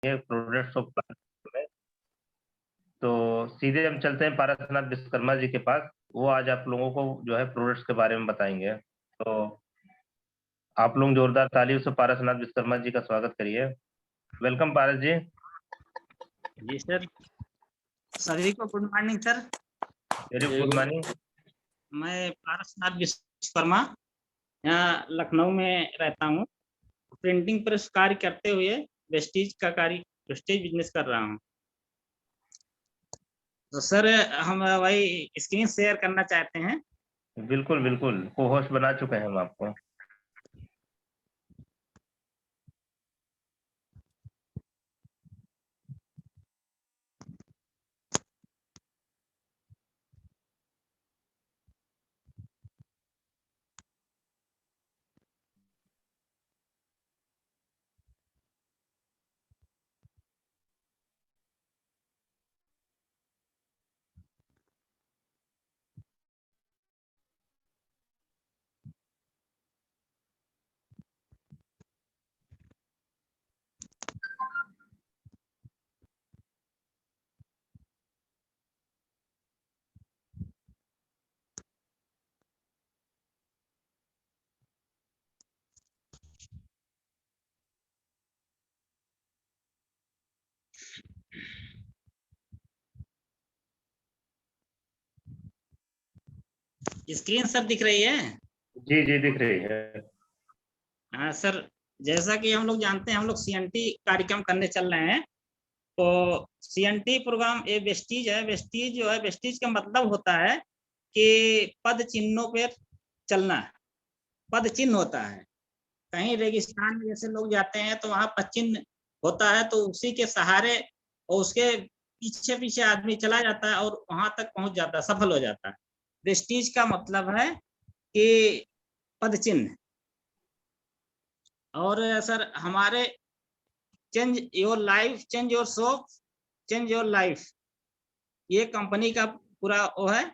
Products of में। तो सीधे हम चलते हैं पारसनाथ विश्वकर्मा जी के पास। वो आज आप लोगों को जो है प्रोडक्ट्स के बारे में बताएंगे। तो आप लोग जोरदार तालियों से पारसनाथ विश्वकर्मा जी का स्वागत करिए। वेलकम पारस जी। जी सर, सभी को good morning sir. Very good morning. मैं पारसनाथ विश्वकर्मा यहाँ लखनऊ में रहता हूँ। प्रिंटिंग प्रेस कार्य करते हुए वेस्टीज का कार्य, वेस्टीज बिजनेस कर रहा हूँ। तो सर हम वही स्क्रीन शेयर करना चाहते हैं। बिल्कुल बिल्कुल, को होस्ट बना चुके हैं हम आपको। स्क्रीन सर दिख रही है? जी जी दिख रही है। हाँ सर, जैसा कि हम लोग जानते हैं, हम लोग सीएनटी कार्यक्रम करने चल रहे हैं। तो सीएनटी प्रोग्राम ये वेस्टीज है। वेस्टीज जो है, वेस्टीज का मतलब होता है कि पद चिन्हों पर चलना। पद चिन्ह होता है। कहीं रेगिस्तान में जैसे लोग जाते हैं तो वहां पद चिन्ह होता है, तो उसी के सहारे और उसके पीछे पीछे आदमी चला जाता है और वहां तक पहुंच जाता है, सफल हो जाता है। वेस्टीज का मतलब है कि पद चिन्ह। और सर हमारे change your life, change your shop, change your life, ये कंपनी का पूरा वो है।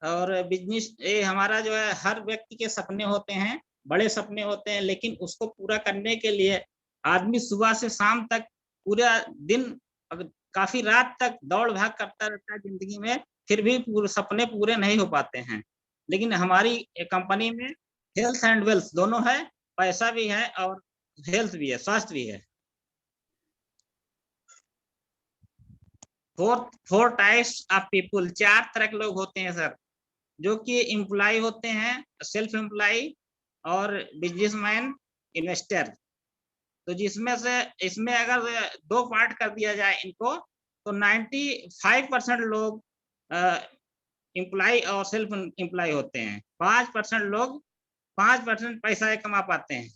और बिजनेस ये हमारा जो है, हर व्यक्ति के सपने होते हैं, बड़े सपने होते हैं, लेकिन उसको पूरा करने के लिए आदमी सुबह से शाम तक पूरा दिन काफी रात तक दौड़ भाग करता रहता है जिंदगी में, फिर भी सपने पूरे नहीं हो पाते हैं। लेकिन हमारी कंपनी में हेल्थ एंड वेल्थ दोनों है, पैसा भी है और हेल्थ भी है, स्वास्थ्य भी है। फोर टाइप्स ऑफ पीपुल, 4 तरह के लोग होते हैं सर, जो कि एम्प्लॉय होते हैं, सेल्फ एम्प्लॉय और बिजनेसमैन, इन्वेस्टर। तो जिसमें से इसमें अगर 2 पार्ट कर दिया जाए इनको, तो 95% लोग एम्प्लॉय और सेल्फ एम्प्लॉय होते हैं। 5% लोग 5% पैसा कमा पाते हैं।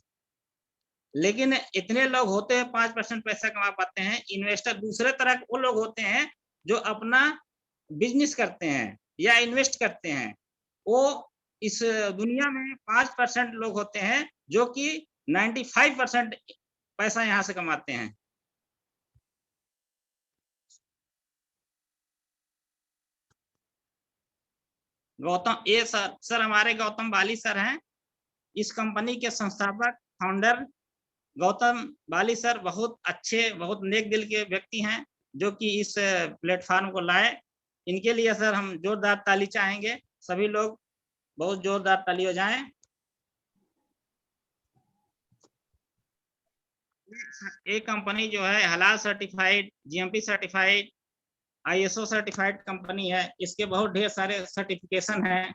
लेकिन इतने लोग होते हैं 5% पैसा कमा पाते हैं। इन्वेस्टर दूसरे तरह के वो लोग होते हैं जो अपना बिजनेस करते हैं या इन्वेस्ट करते हैं। वो इस दुनिया में 5% लोग होते हैं जो कि 95% पैसा यहाँ से कमाते हैं। गौतम, ये सर हमारे गौतम बाली सर हैं, इस कंपनी के संस्थापक, फाउंडर। गौतम बाली सर बहुत अच्छे, बहुत नेक दिल के व्यक्ति हैं, जो कि इस प्लेटफॉर्म को लाए। इनके लिए सर हम जोरदार ताली चाहेंगे। सभी लोग बहुत जोरदार ताली हो जाएं। ये कंपनी जो है हलाल certified, GMP certified, ISO certified company है। इसके बहुत ढेर सारे सर्टिफिकेशन हैं।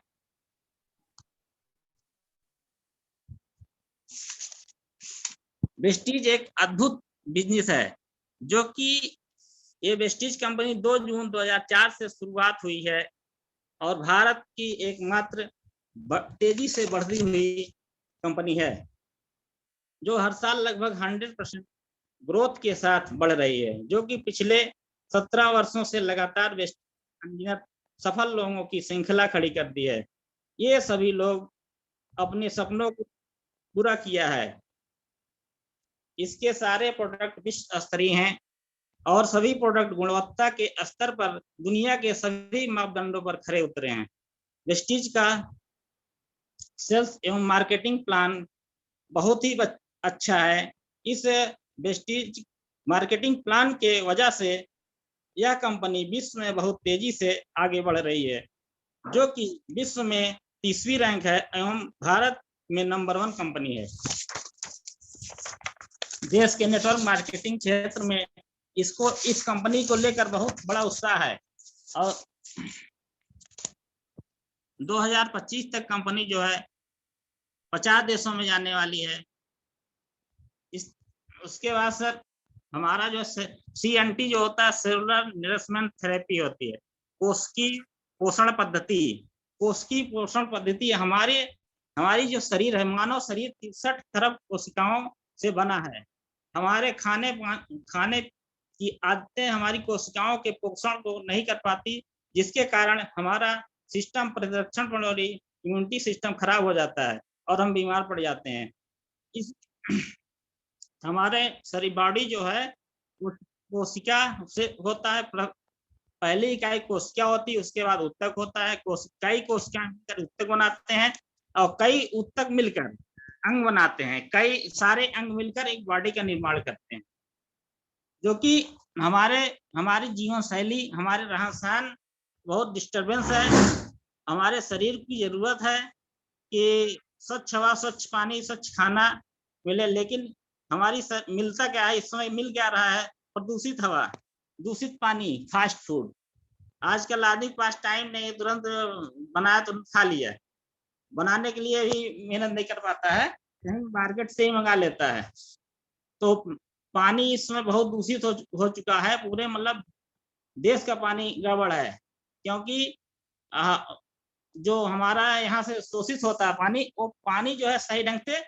वेस्टीज एक अद्भुत बिजनेस है, जो कि ये वेस्टीज कंपनी 2 जून 2004 से शुरुआत हुई है और भारत की एकमात्र तेजी से बढ़ती हुई कंपनी है, जो हर साल लगभग 100% ग्रोथ के साथ बढ़ रही है, जो कि पिछले 17 वर्षों से लगातार वेस्टीज सफल लोगों की श्रृंखला खड़ी कर दी है। ये सभी लोग अपने सपनों को पूरा किया है। इसके सारे प्रोडक्ट विश्व स्तरीय हैं और सभी प्रोडक्ट गुणवत्ता के स्तर पर दुनिया के सभी मापदंडों पर खरे उतरे हैं। वेस्टीज का सेल्स एवं मार्केटिंग प्लान बहुत ही अच्छा है। इस वेस्टीज मार्केटिंग प्लान के वजह से यह कंपनी विश्व में बहुत तेजी से आगे बढ़ रही है, जो कि विश्व में 30वीं रैंक है एवं भारत में नंबर 1 कंपनी है। देश के नेटवर्क मार्केटिंग क्षेत्र में इस कंपनी को लेकर बहुत बड़ा उत्साह है और 2025 तक कंपनी जो है 50 देशों में जाने वाली है। उसके बाद सर हमारा जो CNT जो होता है, सेलुलर नरिशमेंट थेरेपी होती है, कोशिकीय पोषण पद्धति। कोशिकीय पोषण पद्धति हमारी जो शरीर है, मानव शरीर 63 खरब कोशिकाओं से बना है। हमारे खाने की आदतें हमारी कोशिकाओं के पोषण को नहीं कर पाती, जिसके कारण हमारा सिस्टम प्रतिरक्षण प्रणाली, इम्यूनिटी सिस्टम खराब हो जाता है और हम बीमार पड़ जाते हैं। इस हमारे शरीर बॉडी जो है वो कोशिका से होता है। पहली इकाई कोशिका होती है, उसके बाद उत्तक होता है। कई कोशिकाएं मिलकर उत्तक बनाते हैं और कई उत्तक मिलकर अंग बनाते हैं। कई सारे अंग मिलकर एक बॉडी का निर्माण करते हैं, जो कि हमारी जीवन शैली, हमारे रहन सहन बहुत डिस्टरबेंस है। हमारे शरीर की जरूरत है कि स्वच्छ हवा, स्वच्छ पानी, स्वच्छ खाना मिले, लेकिन हमारी मिलता क्या है, इस समय मिल क्या रहा है? प्रदूषित हवा, दूषित पानी, फास्ट फूड। आजकल आदमी के पास टाइम नहीं, तुरंत बनाया तुरंत खा लिया। बनाने के लिए भी मेहनत नहीं कर पाता है, कहीं मार्केट से ही मंगा लेता है। तो पानी इस समय बहुत दूषित हो चुका है। पूरे मतलब देश का पानी गड़बड़ है, क्योंकि जो हमारा यहाँ से शोषित होता है पानी, वो पानी जो है सही ढंग से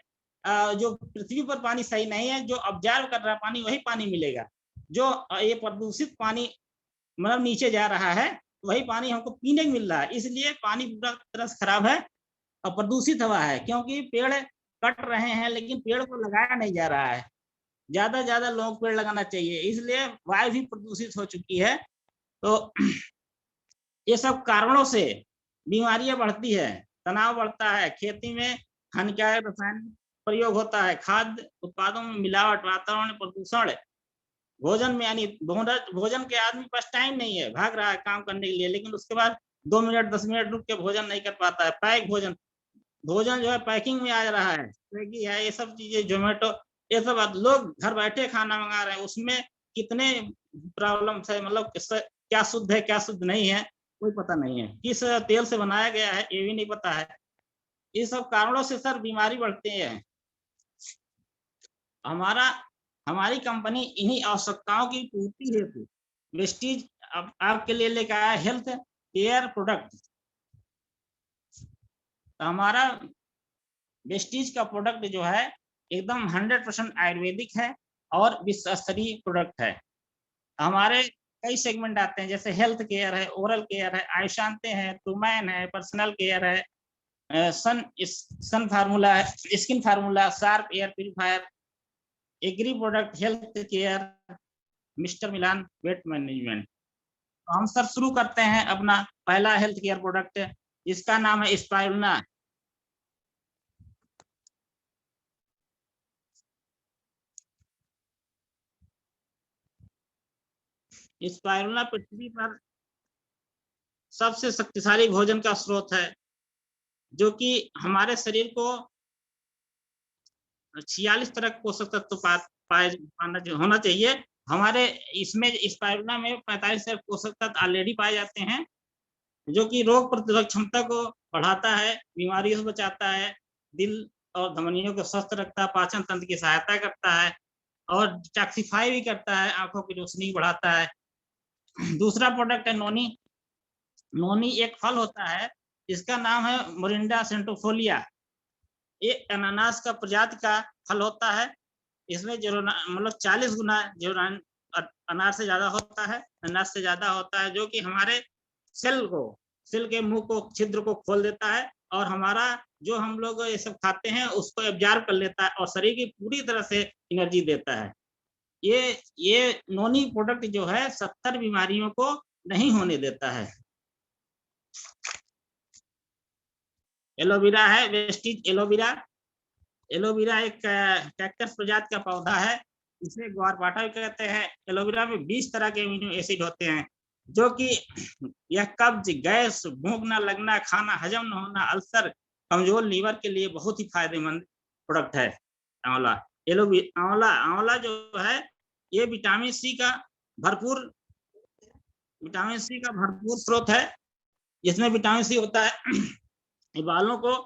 जो पृथ्वी पर पानी सही नहीं है, जो ऑब्जर्व कर रहा है पानी वही पानी मिलेगा। जो ये प्रदूषित पानी मतलब नीचे जा रहा है, वही पानी हमको पीने को मिल रहा है। इसलिए पानी पूरा तरह से खराब है और प्रदूषित हवा है, क्योंकि पेड़ कट रहे हैं लेकिन पेड़ को लगाया नहीं जा रहा है। ज्यादा ज्यादा लोगों को पेड़ लगाना चाहिए, इसलिए वायु भी प्रदूषित हो चुकी है। तो ये सब कारणों से बीमारियां बढ़ती है, तनाव बढ़ता है, खेती में हानिकारक रसायन प्रयोग होता है, खाद्य उत्पादों में मिलावट, वातावरण प्रदूषण, भोजन में यानी भोजन के आदमी पास टाइम नहीं है, भाग रहा है काम करने के लिए, लेकिन उसके बाद 2 मिनट 10 मिनट रुक के भोजन नहीं कर पाता है। पैक भोजन जो है पैकिंग में आ रहा है, स्विगी है, ये सब चीजें, जोमेटो, ये सब लोग घर बैठे खाना मंगा रहे हैं। उसमें कितने प्रॉब्लम है, मतलब क्या शुद्ध है क्या शुद्ध नहीं है कोई पता नहीं है, किस तेल से बनाया गया है ये भी नहीं पता है। ये सब कारणों से सर बीमारी बढ़ती है। हमारी कंपनी इन्हीं आवश्यकताओं की पूर्ति हेतु वेस्टीज आपके लिए लेकर आया हेल्थ केयर प्रोडक्ट। तो हमारा वेस्टीज का प्रोडक्ट जो है एकदम 100% आयुर्वेदिक है और विश्व स्तरीय प्रोडक्ट है। हमारे कई सेगमेंट आते हैं, जैसे हेल्थ केयर है, ओरल केयर है, आयुषांते है, टूमैन है, पर्सनल केयर है, सन फार्मूला है, skin formula, sharp air purifier, agri product, health care, mister मिलान वेट मैनेजमेंट। तो हम सर शुरू करते हैं अपना पहला हेल्थ केयर प्रोडक्ट, इसका नाम है स्पाइरुलिना। स्पाइरुलिना पृथ्वी पर सबसे शक्तिशाली भोजन का स्रोत है, जो कि हमारे शरीर को 46 तरह के पोषक तत्व होना चाहिए। हमारे इसमें स्पाइरुलिना में 45 तरह पोषक तत्व ऑलरेडी पाए जाते हैं, जो कि रोग प्रतिरोधक क्षमता को बढ़ाता है, बीमारियों से बचाता है, दिल और धमनियों को स्वस्थ रखता है, पाचन तंत्र की सहायता करता है और डिटॉक्सिफाई भी करता है, आंखों की रोशनी बढ़ाता है। दूसरा प्रोडक्ट है नोनी। नोनी एक फल होता है, इसका नाम है मोरिंडा सेंटोफोलिया। ये अनानास का प्रजाति का फल होता है। इसमें मतलब 40 गुना जेरोनिन अनार से ज्यादा होता है, अनानास से ज्यादा होता है, जो कि हमारे सेल के मुंह को, छिद्र को खोल देता है और हमारा जो हम लोग ये सब खाते हैं उसको एब्जॉर्ब कर लेता है और शरीर की पूरी तरह से एनर्जी देता है। ये नोनी प्रोडक्ट जो है 70 बीमारियों को नहीं होने देता है। एलोवेरा है, वेस्टीज एलोवेरा। एलोवेरा एक कैक्टस प्रजाति का पौधा है, इसे ग्वारपाठा भी कहते हैं। एलोवेरा में 20 तरह के अमीनो एसिड होते हैं, जो कि यह कब्ज, गैस, भूख न लगना, खाना हजम न होना, अल्सर, कमजोर लीवर के लिए बहुत ही फायदेमंद प्रोडक्ट है आंवला। आंवला आंवला जो है ये विटामिन सी का भरपूर स्रोत है, जिसमें विटामिन सी होता है। बालों को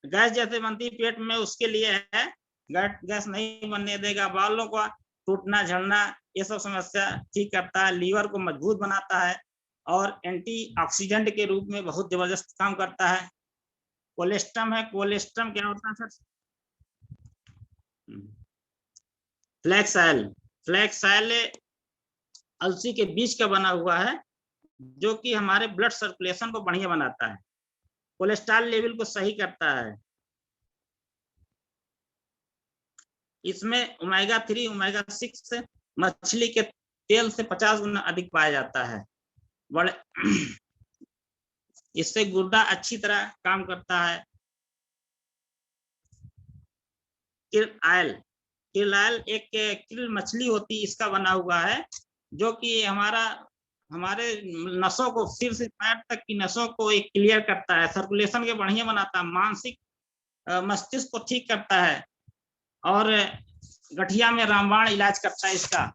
गैस जैसे बनती पेट में, उसके लिए है, गैस नहीं बनने देगा। बालों को टूटना, झड़ना, ये सब समस्या ठीक करता है। लीवर को मजबूत बनाता है और एंटीऑक्सीडेंट के रूप में बहुत जबरदस्त काम करता है। कोलेस्ट्रम है, कोलेस्ट्रम क्या होता है sir? Flax oil, flax oil अलसी के बीज का बना हुआ है, जो कि हमारे ब्लड सर्कुलेशन को बढ़िया बनाता है, कोलेस्ट्रॉल लेवल को सही करता है। इसमें ओमेगा 3, ओमेगा 6 मछली के तेल से 50 गुना अधिक पाया जाता है। बड़े इससे गुर्दा अच्छी तरह काम करता है। krill ऑयल एक krill मछली होती, इसका बना हुआ है, जो कि हमारे नसों को, सिर से पैर तक की नसों को एक क्लियर करता है, सर्कुलेशन के बढ़िया बनाता है, मानसिक मस्तिष्क को ठीक करता है और गठिया में रामबाण इलाज करता है इसका।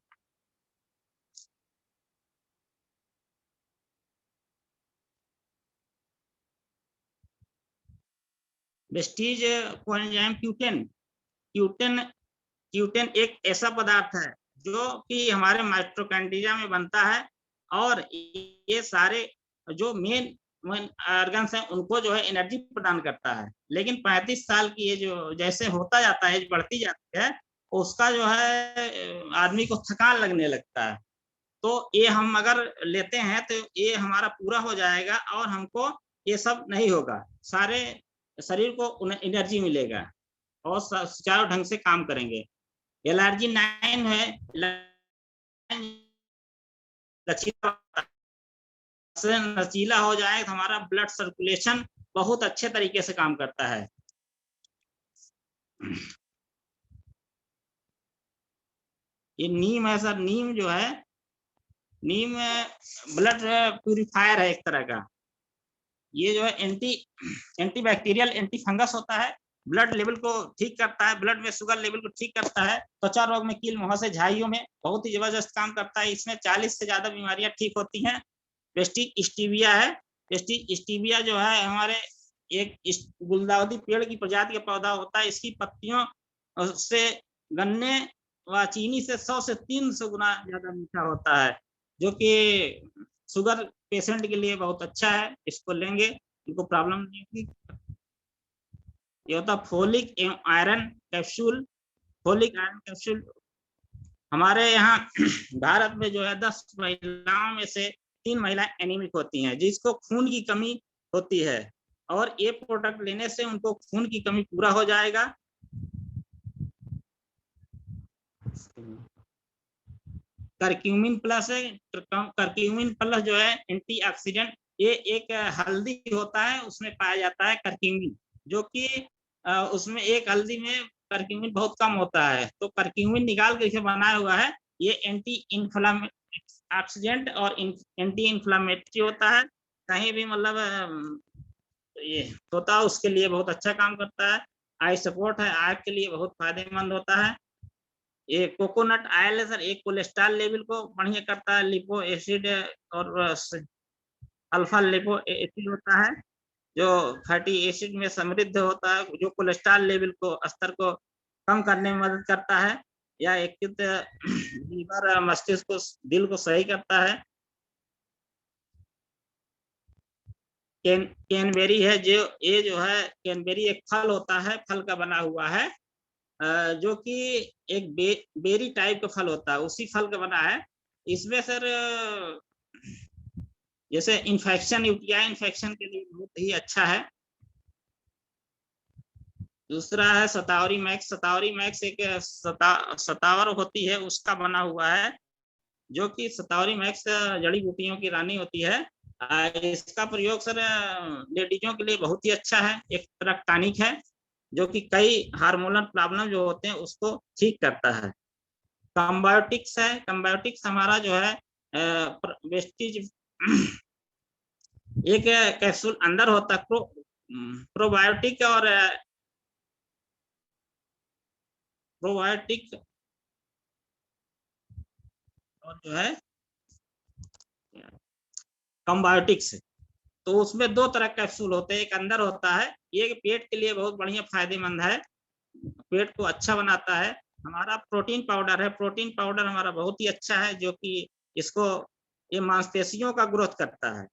वेस्टीज कोएंजाइम क्यूटेन एक ऐसा पदार्थ है जो कि हमारे माइटोकॉन्ड्रिया में बनता है, और ये सारे जो मेन ऑर्गन्स हैं उनको जो है एनर्जी प्रदान करता है। लेकिन 35 साल की ये जो जैसे होता जाता है, बढ़ती जाती है, उसका जो है आदमी को थकान लगने लगता है। तो ये हम अगर लेते हैं तो ये हमारा पूरा हो जाएगा और हमको ये सब नहीं होगा, सारे शरीर को एनर्जी मिलेगा और सुचारू ढंग से काम करेंगे। एलआरजी 9 है, लचीला हो जाए तो हमारा ब्लड सर्कुलेशन बहुत अच्छे तरीके से काम करता है। ये नीम है सर, नीम जो है, नीम ब्लड प्यूरिफायर है एक तरह का। ये जो है एंटी बैक्टीरियल, एंटी फंगस होता है, ब्लड लेवल को ठीक करता है, ब्लड में शुगर लेवल को ठीक करता है, त्वचा रोग में, कील मुहासे, झाइयों में बहुत ही जबरदस्त काम करता है। इसमें 40 से ज्यादा बीमारियां ठीक होती हैं। वेस्टीज स्टीविया है, वेस्टीज स्टीविया जो है हमारे एक गुलदाउदी पेड़ की प्रजाति का पौधा होता है। इसकी पत्तियों से गन्ने व चीनी से 100 से 300 गुना ज्यादा मीठा होता है, जो कि शुगर पेशेंट के लिए बहुत अच्छा है। इसको लेंगे इनको प्रॉब्लम नहीं होगी। ये होता folic iron capsule. Folic iron capsule हमारे यहाँ भारत में जो है 10 महिलाओं में से 3 महिलाएं एनीमिक होती हैं, जिसको खून की कमी होती है, और ये प्रोडक्ट लेने से उनको खून की कमी पूरा हो जाएगा। करक्यूमिन प्लस है, करक्यूमिन प्लस जो है एंटीऑक्सीडेंट, ये एक हल्दी होता है, उसमें पाया जाता है करक्यूमिन, जो कि उसमें एक हल्दी में करक्यूमिन बहुत कम होता है, तो करक्यूमिन निकाल के इसे बनाया हुआ है। ये एंटी ऑक्सीडेंट और एंटी इन्फ्लामेटरी होता है। कहीं भी मतलब ये होता है, उसके लिए बहुत अच्छा काम करता है। आई सपोर्ट है, आग के लिए बहुत फायदेमंद होता है। ये कोकोनट ऑयल है सर, एक कोलेस्ट्रॉल लेवल को बढ़िया करता है, लिपो एसिड और अल्फा लिपो एसिड होता है, जो फैटी एसिड में समृद्ध होता है, जो कोलेस्ट्रॉल लेवल को, स्तर को कम करने में मदद करता है, या एक लीवर, मस्तिष्क को, दिल को सही करता है। कैनबेरी है, जो ये जो है कैनबेरी एक फल होता है, फल का बना हुआ है, जो कि एक बेरी टाइप का फल होता है, उसी फल का बना है। इसमें सर जैसे इन्फेक्शन, यूटीआई इन्फेक्शन के लिए बहुत ही अच्छा है। दूसरा है सतावरी मैक्स। सतावरी मैक्स एक सतावर होती है, उसका बना हुआ है, जो कि सतावरी मैक्स जड़ी बूटियों की रानी होती है। इसका प्रयोग सर लेडीजों के लिए बहुत ही अच्छा है, एक तरह टॉनिक है, जो कि कई हार्मोनल प्रॉब्लम जो होते हैं उसको ठीक करता है। कंबायोटिक्स है। कंबायोटिक्स हमारा जो है वेस्टिज एक कैप्सूल अंदर होता है, प्रोबायोटिक और प्रोबायोटिक और जो है कंबायोटिक्स। तो उसमें दो तरह कैप्सूल होते हैं, एक अंदर होता है, ये पेट के लिए बहुत बढ़िया फायदेमंद है, पेट को अच्छा बनाता है। हमारा प्रोटीन पाउडर है, प्रोटीन पाउडर हमारा बहुत ही अच्छा है, जो कि इसको ये मांसपेशियों का ग्रोथ करता है,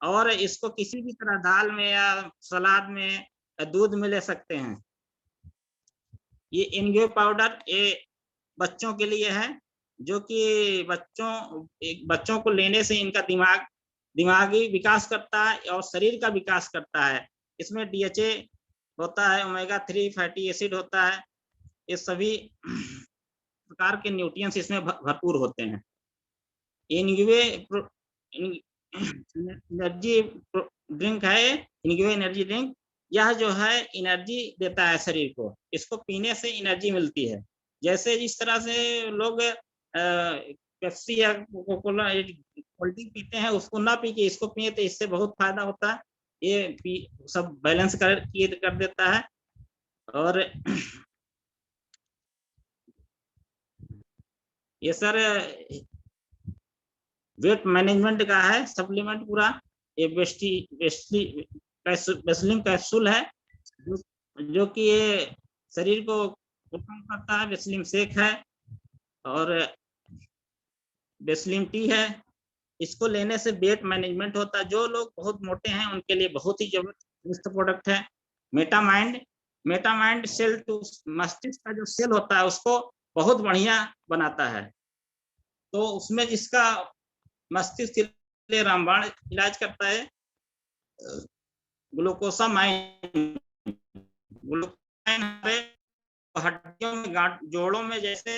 और इसको किसी भी तरह दाल में या सलाद में दूध में ले सकते हैं। ये इनग्यू पाउडर ये बच्चों के लिए है, जो कि बच्चों को लेने से इनका दिमागी विकास करता है और शरीर का विकास करता है। इसमें DHA होता है, ओमेगा 3 फैटी एसिड होता है, ये सभी प्रकार के न्यूट्रिएंट्स इसमें भरपूर होते हैं। इनग्वे एनर्जी ड्रिंक है, इनग्वे एनर्जी ड्रिंक, यह जो है एनर्जी देता है शरीर को, इसको पीने से एनर्जी मिलती है। जैसे जिस तरह से लोग पेप्सी या कोका कोला कोल्ड ड्रिंक पीते हैं, उसको ना पी के इसको पिए तो इससे बहुत फायदा होता है, ये सब बैलेंस कर देता है। और ये सर वेट मैनेजमेंट का है सप्लीमेंट पूरा, ये वेस्लिन कैप्सूल है, जो कि ये शरीर को कम करता है। वेस्लिन शेक है और वेस्लिन टी है, इसको लेने से वेट मैनेजमेंट होता है। जो लोग बहुत मोटे हैं उनके लिए बहुत ही जबरदस्त प्रोडक्ट है। मेटामाइंड सेल टू मस्तिष्क का जो सेल होता है उसको बहुत बढ़िया बनाता है, तो उसमें जिसका मस्तिष्क के लिए रामबाण इलाज करता है। ग्लूकोसामाइन हड्डियों में जोड़ों में जैसे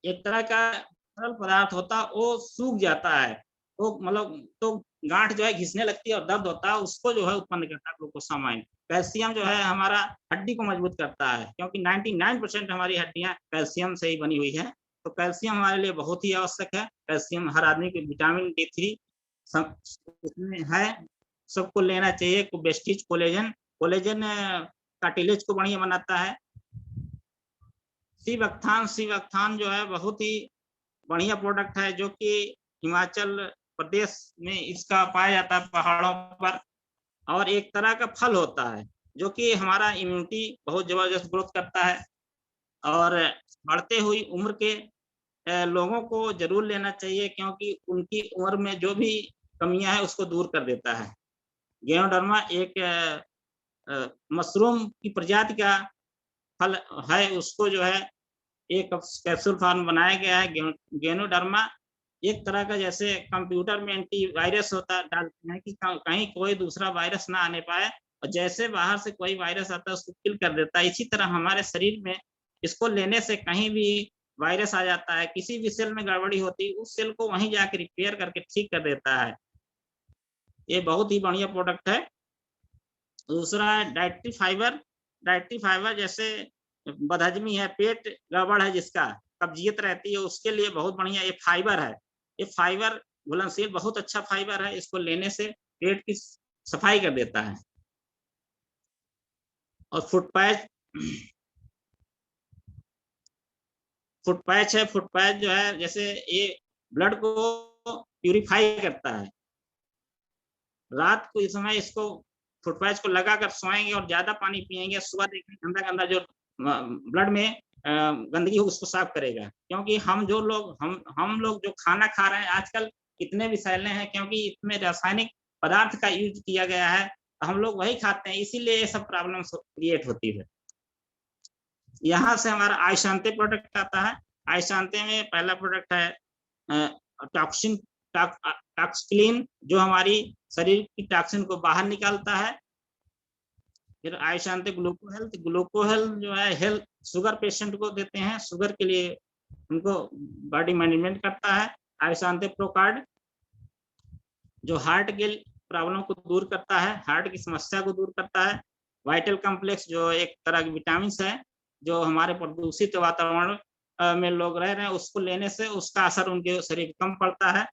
एक तरह का तरल पदार्थ होता है, वो सूख जाता है, तो मतलब तो गांठ जो है घिसने लगती है और दर्द होता है, उसको जो है उत्पन्न करता है ग्लूकोसामाइन। कैल्शियम जो है हमारा हड्डी को मजबूत करता है, क्योंकि 99% हमारी हड्डियां कैल्शियम से ही बनी हुई है, तो कैल्शियम हमारे लिए बहुत ही आवश्यक है। कैल्शियम हर आदमी के विटामिन D3 सब इसमें है, सबको लेना चाहिए। वेस्टिज कोलेजन कार्टिलेज को बढ़िया बनाता है। शिवक्थान जो है बहुत ही बढ़िया प्रोडक्ट है, जो कि हिमाचल प्रदेश में इसका पाया जाता है पहाड़ों पर, और एक तरह का फल होता है जो कि हमारा इम्यूनिटी बहुत जबरदस्त ग्रोथ करता है, और बढ़ते हुई उम्र के लोगों को जरूर लेना चाहिए, क्योंकि उनकी उम्र में जो भी कमियां है उसको दूर कर देता है। गेनोडर्मा एक मशरूम की प्रजाति का फल है, उसको जो है एक कैप्सूल फॉर्म बनाया गया है। गेनोडर्मा एक तरह का जैसे कंप्यूटर में एंटीवायरस होता है, डालते हैं कि कहीं कोई दूसरा वायरस ना आने पाए, और जैसे बाहर से कोई वायरस आता है उसको किल कर देता है। इसी तरह हमारे शरीर में इसको लेने से कहीं भी वायरस आ जाता है, किसी भी सेल में गड़बड़ी होती है, उस सेल को वहीं जाकर रिपेयर करके ठीक कर देता है। ये बहुत ही बढ़िया प्रोडक्ट है। दूसरा है डाइटरी फाइबर, जैसे बदहजमी है, पेट गड़बड़ है, जिसका कब्जियत रहती है, उसके लिए बहुत बढ़िया ये फाइबर है। ये फाइबर घुलनशील बहुत अच्छा फाइबर है, इसको लेने से पेट की सफाई कर देता है। और फुट पैच जो है, जैसे ये ब्लड को प्यूरिफाई करता है। रात को इस समय इसको फुट पैच को लगाकर सोएंगे और ज्यादा पानी पिएंगे, सुबह देखेंगे गंदा जो ब्लड में गंदगी हो उसको साफ करेगा। क्योंकि हम लोग जो खाना खा रहे हैं आजकल कितने विषैले हैं, क्योंकि इसमें रासायनिक पदार्थ का यूज किया गया है, हम लोग वही खाते हैं, इसीलिए ये सब प्रॉब्लम क्रिएट होती है। यहाँ से हमारा आयशांति प्रोडक्ट आता है। आयशांति में पहला प्रोडक्ट है टॉक्सिक्लीन, जो हमारी शरीर की टॉक्सिन को बाहर निकालता है। फिर आयशांति ग्लूको हेल्थ जो है हेल्थ शुगर पेशेंट को देते हैं, शुगर के लिए उनको बॉडी मैनेजमेंट करता है। आयशांति प्रोकार्ड जो हार्ट के प्रॉब्लम को दूर करता है, हार्ट की समस्या को दूर करता है। वाइटल कॉम्प्लेक्स जो एक तरह की विटामिन है, जो हमारे प्रदूषित वातावरण में लोग रह रहे हैं, उसको लेने से उसका असर उनके शरीर पर कम पड़ता है।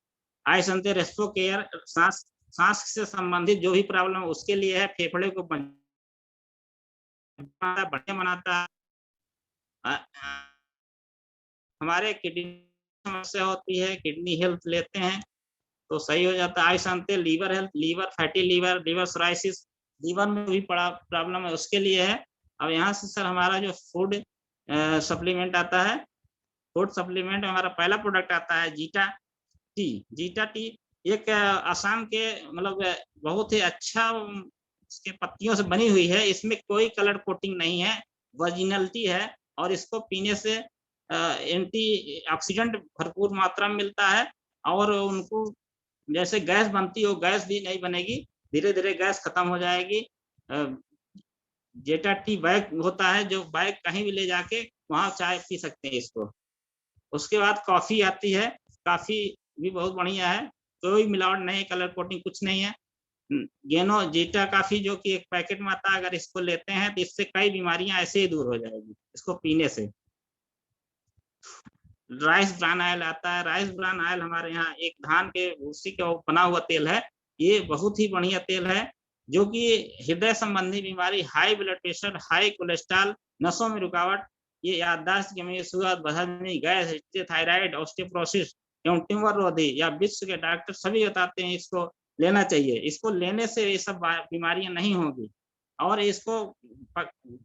आइसंते रेस्पो केयर सांस से संबंधित जो भी प्रॉब्लम है उसके लिए है, फेफड़े को बढ़िया बनाता है। हमारे किडनी समस्या होती है, किडनी हेल्थ लेते हैं तो सही हो जाता है। आइसंते liver health, liver fatty liver, liver psoriasis, liver में भी बड़ा प्रॉब्लम है उसके लिए है। अब यहाँ से सर हमारा जो फूड सप्लीमेंट आता है, फूड सप्लीमेंट हमारा पहला प्रोडक्ट आता है जीटा टी। जीटा टी एक असम के मतलब बहुत ही अच्छा इसके पत्तियों से बनी हुई है, इसमें कोई कलर कोटिंग नहीं है, वर्जिनलिटी है और इसको पीने से एंटी ऑक्सीडेंट भरपूर मात्रा में मिलता है और उनको जैसे गैस बनती हो गैस भी नहीं बनेगी, धीरे धीरे गैस खत्म हो जाएगी। जेटा टी बैग होता है जो बैग कहीं भी ले जाके वहां चाय पी सकते हैं इसको। उसके बाद कॉफी आती है, कॉफी भी बहुत बढ़िया है, कोई मिलावट नहीं, कलर कोटिंग कुछ नहीं है। गेनो जीटा कॉफी जो कि एक पैकेट में आता है, अगर इसको लेते हैं तो इससे कई बीमारियां ऐसे ही दूर हो जाएगी इसको पीने से। राइस ब्रान ऑयल आता है, राइस ब्रान ऑयल हमारे यहाँ एक धान के भूसी का बना हुआ तेल है, ये बहुत ही बढ़िया तेल है जो कि हृदय संबंधी बीमारी, high blood pressure, high cholesterol, नसों में रुकावट, ये याददाश्त की कमी, शुगर, बदहजमी, गैस, थायराइड, ऑस्टियोपोरोसिस एवं ट्यूमर रोधी या विश्व के डॉक्टर सभी बताते हैं इसको लेना चाहिए। इसको लेने से ये सब बीमारियां नहीं होगी और इसको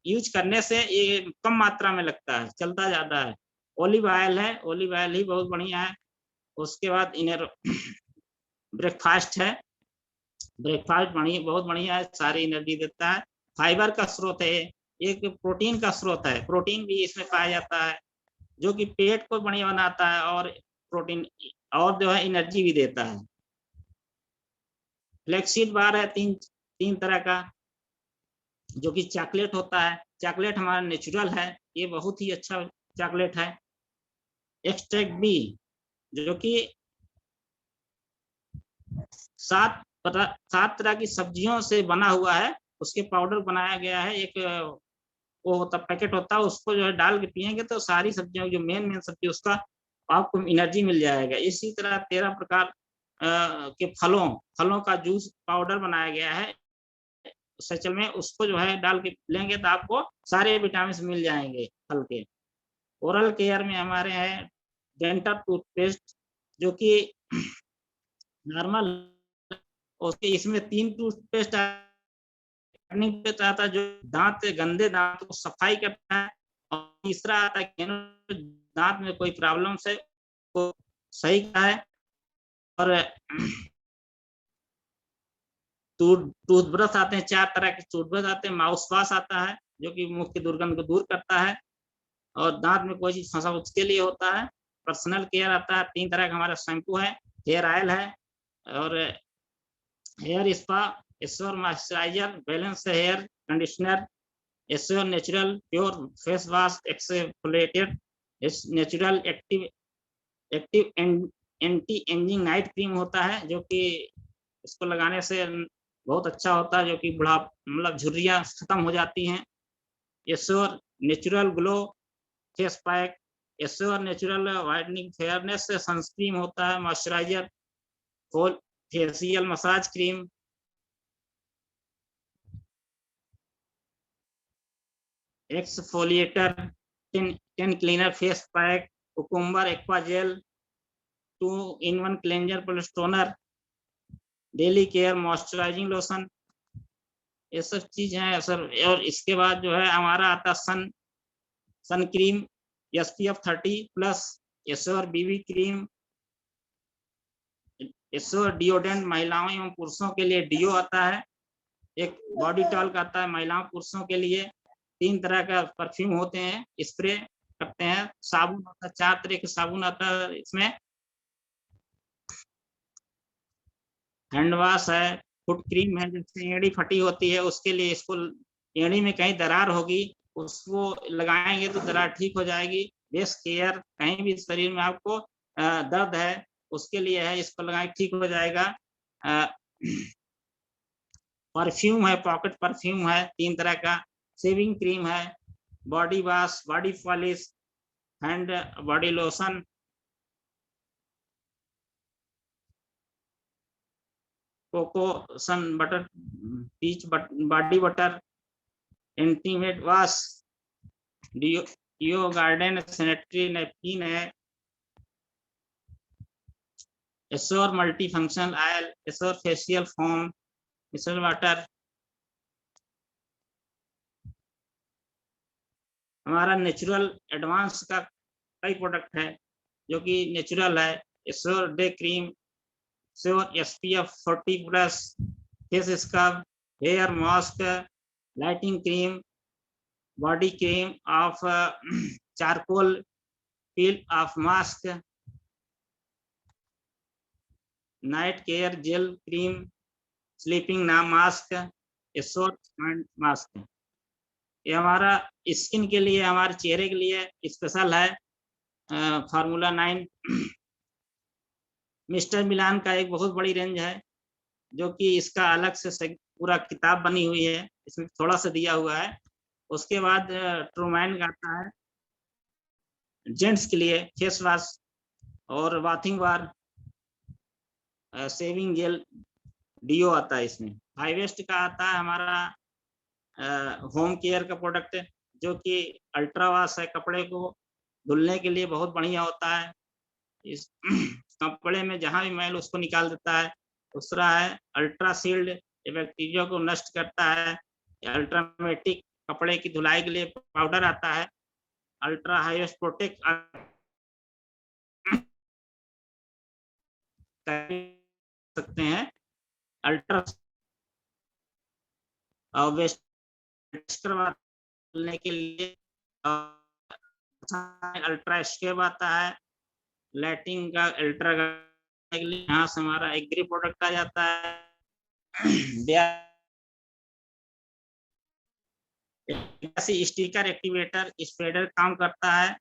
यूज करने से ये कम मात्रा में लगता है, चलता ज्यादा है। ओलिव ऑयल है, ओलिव ऑयल ही बहुत बढ़िया है। उसके बाद इन्हें ब्रेकफास्ट है, ब्रेकफास्ट बढ़िया बहुत बढ़िया है, सारी एनर्जी देता है। फाइबर का स्रोत है, एक प्रोटीन का स्रोत है, प्रोटीन भी इसमें पाया जाता है जो कि पेट को बढ़िया बनाता है और प्रोटीन और जो है एनर्जी भी देता है। फ्लैक्सीड बार है तीन तरह का, जो कि चॉकलेट होता है, चॉकलेट हमारा नेचुरल है, ये बहुत ही अच्छा चॉकलेट है। एक्सट्रैक्ट बी जो कि 7 तरह की सब्जियों से बना हुआ है, उसके पाउडर बनाया गया है, एक वो होता पैकेट होता है, उसको जो है डाल के पियेंगे तो सारी सब्जियों जो मेन सब्जी उसका आपको एनर्जी मिल जाएगा। इसी तरह 13 प्रकार के फलों का जूस पाउडर बनाया गया है सचल में, उसको जो है डाल के लेंगे तो आपको सारे विटामिन मिल जाएंगे फल के। ओरल केयर में हमारे हैं डेंटल टूथपेस्ट जो कि नॉर्मल, उसके इसमें 3 टूथपेस्ट आता है जो दांत गंदे दांत को सफाई करता है और तीसरा आता है दांत में कोई प्रॉब्लम है वो सही का है। और टूथब्रश आते हैं, 4 तरह के टूथब्रश आते हैं। माउथ वॉश आता है जो कि मुख की दुर्गंध को दूर करता है और दांत में कोई चीज फंसा उसके लिए होता है। पर्सनल केयर आता है, 3 तरह का हमारा शैम्पू है, हेयर ऑयल है और hair spa, Assure moisturiser, balance hair conditioner, Assure natural pure face wash, exfoliated natural active anti ageing night cream होता है जो कि इसको लगाने से बहुत अच्छा होता है, जो कि बुढ़ापा मतलब झुर्रियां खत्म हो जाती हैं। Assure natural glow face pack, assure natural whitening fairness sunscreen होता है, moisturiser, facial massage cream, exfoliator, ten cleaner face pack, cucumber aqua jail, 2-in-1 cleanser plus toner, daily care moisturising lotion, ये सब चीज है सर। और इसके बाद जो है हमारा आता sun cream SPF 30+, Assure BB cream, Assure deodorant महिलाओं एवं पुरुषों के लिए डिओ आता है, एक बॉडी टॉल्क आता है महिलाओं पुरुषों के लिए, 3 तरह का परफ्यूम होते हैं, स्प्रे करते हैं, साबुन होता है, 4 तरह के साबुन आता है इसमें, हैंड वॉश है, फुट क्रीम है, जिससे एड़ी फटी होती है उसके लिए, इसको एड़ी में कहीं दरार होगी उसको लगाएंगे तो दरार ठीक हो जाएगी। बेस केयर, कहीं भी शरीर में आपको दर्द है उसके लिए है, इसको लगाए ठीक हो जाएगा। परफ्यूम है, पॉकेट परफ्यूम है 3 तरह का, शेविंग क्रीम है, body wash, body polish, hand body lotion, cocoa sun butter, peach body butter, intimate wash, deo garden sanitary napkin है, Assure multi function oil, Assure facial foam, micellar water. हमारा natural advance का कई product है जो कि natural है, Assure day cream, Assure SPF 40+, face scrub, hair mask, lighting cream, body cream of charcoal peel off mask, night care gel cream, sleeping नाम mask, assure mask. ये हमारा स्किन के लिए, हमारे चेहरे के लिए स्पेशल है। फार्मूला 9 मिस्टर मिलान का एक बहुत बड़ी रेंज है, जो कि इसका अलग से पूरा किताब बनी हुई है, इसमें थोड़ा सा दिया हुआ है। उसके बाद ट्रूमैन का आता है जेंट्स के लिए फेस वॉश और bathing bar, shaving gel, deo आता है इसमें। हाईवेस्ट का आता है हमारा होम केयर का प्रोडक्ट, जो कि अल्ट्रा वॉश है, कपड़े को धुलने के लिए बहुत बढ़िया होता है। इस कपड़े में जहां भी मैल उसको निकाल देता है। दूसरा है अल्ट्रा सील्ड, बैक्टीरिया को नष्ट करता है। अल्ट्रामेटिक कपड़े की धुलाई के लिए पाउडर आता है। अल्ट्रा हाईवेस्ट प्रोटेक्ट सकते हैं। अल्ट्रा वेस्ट करने के लिए अल्ट्रा स्केप आता है। लाइटिंग का अल्ट्रा के लिए यहाँ से हमारा एग्री प्रोडक्ट आ जाता है। स्टिकर एक्टिवेटर स्प्रेडर काम करता है।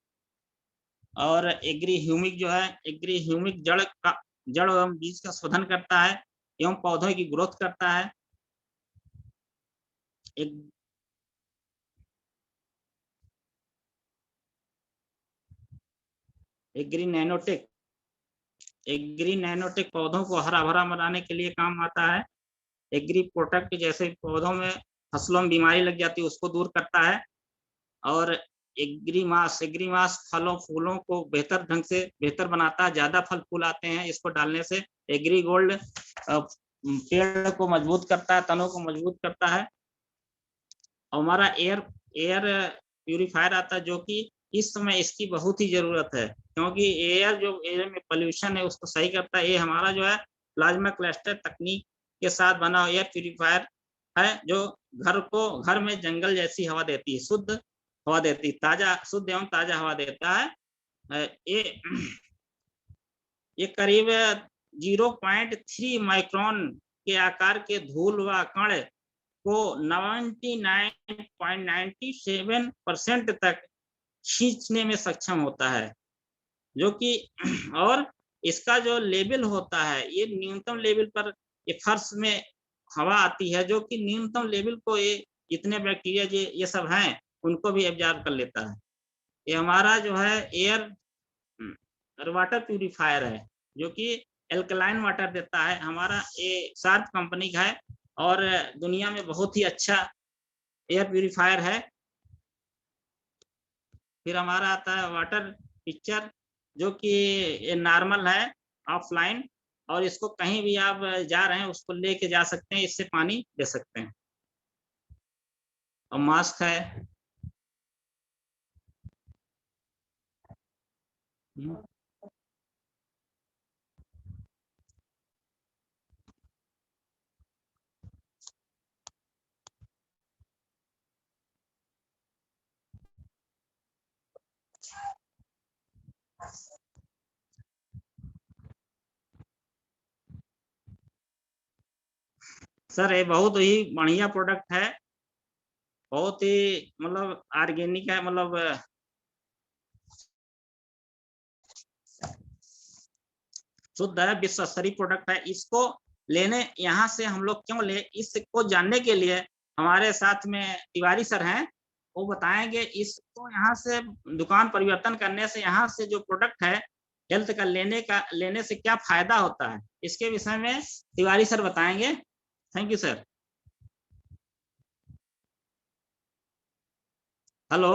और एग्री ह्यूमिक जो है, एग्री ह्यूमिक जड़ एवं बीज का शोधन करता है एवं पौधों की ग्रोथ करता है। एग्री नैनोटेक, एग्री नैनोटेक पौधों को हरा भरा बनाने के लिए काम आता है। एग्री प्रोटेक्ट जैसे पौधों में फसलों में बीमारी लग जाती है उसको दूर करता है। और एग्री मास फलों फूलों को बेहतर ढंग से बेहतर बनाता है, ज्यादा फल फूल आते हैं इसको डालने से। एग्री गोल्ड पेड़ को मजबूत करता है, तनों को मजबूत करता है। और हमारा एयर प्यूरिफायर आता है, जो कि इस समय इसकी बहुत ही जरूरत है, क्योंकि एयर में पोल्यूशन है उसको सही करता है। ये हमारा जो है प्लाज्मा क्लस्टर तकनीक के साथ बना एयर प्यूरिफायर है, जो घर में जंगल जैसी हवा देती है, शुद्ध हवा देती, ताजा शुद्ध एवं ताजा हवा देता है। ये करीब 0.3 माइक्रोन के आकार के धूल व कण को 99.97% तक खींचने में सक्षम होता है, जो कि और इसका जो लेवल होता है, ये न्यूनतम लेवल पर ये फर्श में हवा आती है, जो कि न्यूनतम लेवल को ये जितने बैक्टीरिया ये सब हैं उनको भी एब्जॉर्ब कर लेता है। ये हमारा जो है एयर वाटर प्यूरिफायर है, जो कि एल्कलाइन वाटर देता है। हमारा ये शार्प कंपनी का है और दुनिया में बहुत ही अच्छा एयर प्यूरिफायर है। फिर हमारा आता है वाटर पिक्चर, जो कि नॉर्मल है ऑफलाइन, और इसको कहीं भी आप जा रहे हैं उसको लेके जा सकते हैं, इससे पानी दे सकते हैं। और मास्क है। सर ये बहुत ही बढ़िया प्रोडक्ट है, बहुत ही मतलब ऑर्गेनिक है, मतलब शुद्ध है, विश्वस्तरीय प्रोडक्ट है। इसको लेने यहाँ से हम लोग क्यों ले, इसको जानने के लिए हमारे साथ में तिवारी सर हैं, वो बताएंगे इसको यहाँ से दुकान परिवर्तन करने से यहाँ से जो प्रोडक्ट है हेल्थ का लेने से क्या फायदा होता है, इसके विषय में तिवारी सर बताएंगे। Thank you sir. हेलो।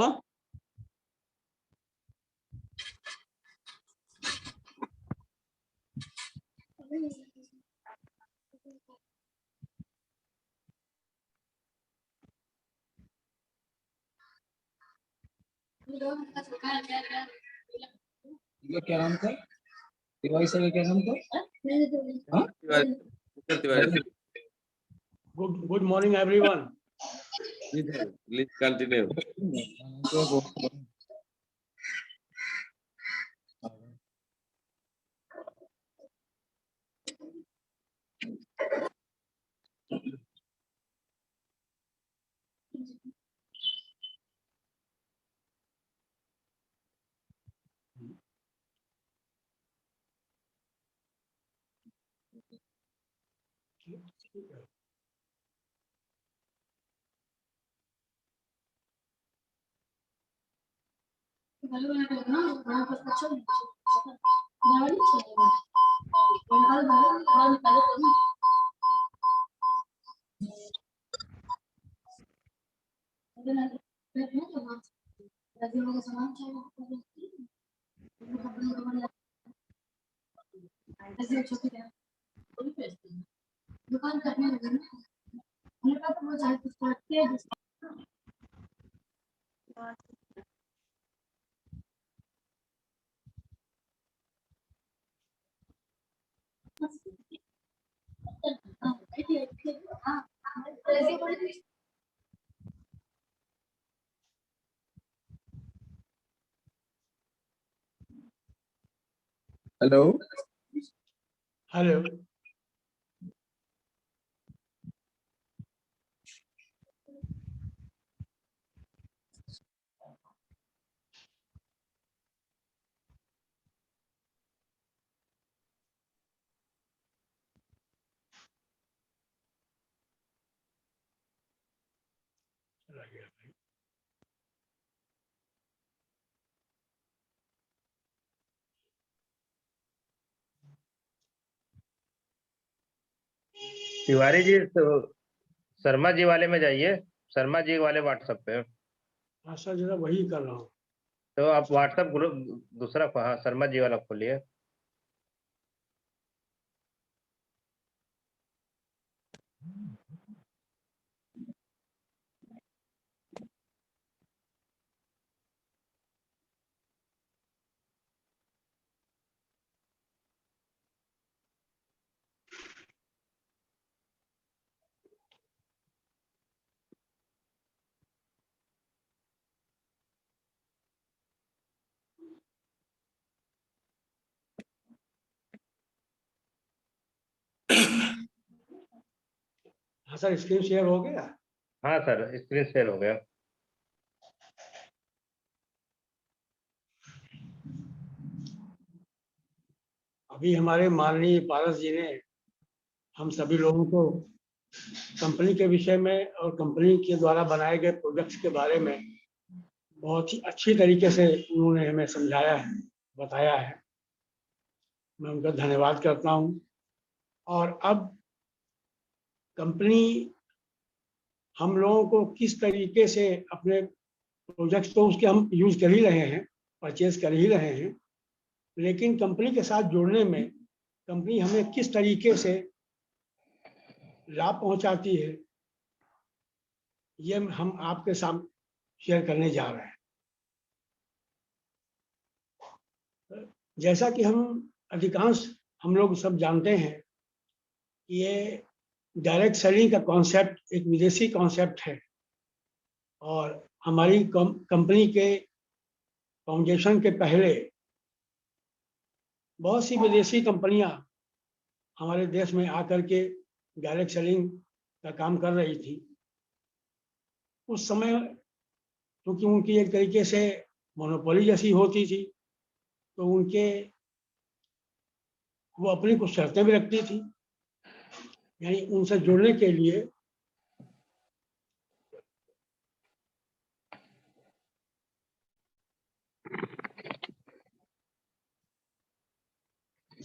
क्या नाम था तिवारी सर का? क्या नाम था? Good morning, everyone. Please continue. Hello. Hello. Tiwari ji तो शर्मा जी वाले में जाइए, शर्मा जी वाले व्हाट्सएप पे। हाँ सर, जरा वही कर रहा हूँ। तो आप व्हाट्सएप ग्रुप दूसरा, हाँ शर्मा जी वाला खोलिए। हाँ सर, स्क्रीन शेयर हो गया। हाँ सर, स्क्रीन शेयर हो गया। अभी हमारे माननीय पारस जी ने हम सभी लोगों को कंपनी के विषय में और कंपनी के द्वारा बनाए गए प्रोडक्ट्स के बारे में बहुत ही अच्छी तरीके से उन्होंने हमें समझाया है, बताया है। मैं उनका धन्यवाद करता हूँ। और अब कंपनी हम लोगों को किस तरीके से अपने प्रोजेक्ट्स तो उसके हम यूज कर ही रहे हैं, परचेज कर ही रहे हैं, लेकिन कंपनी के साथ जुड़ने में कंपनी हमें किस तरीके से लाभ पहुंचाती है, ये हम आपके साथ शेयर करने जा रहे हैं। जैसा कि हम लोग सब जानते हैं कि ये डायरेक्ट सेलिंग का कॉन्सेप्ट एक विदेशी कॉन्सेप्ट है और हमारी कंपनी के फाउंडेशन के पहले बहुत सी विदेशी कंपनियां हमारे देश में आकर के डायरेक्ट सेलिंग का काम कर रही थी। उस समय क्योंकि उनकी एक तरीके से मोनोपोली जैसी होती थी, तो वो अपनी कुछ शर्तें भी रखती थी। यानी उनसे जुड़ने के लिए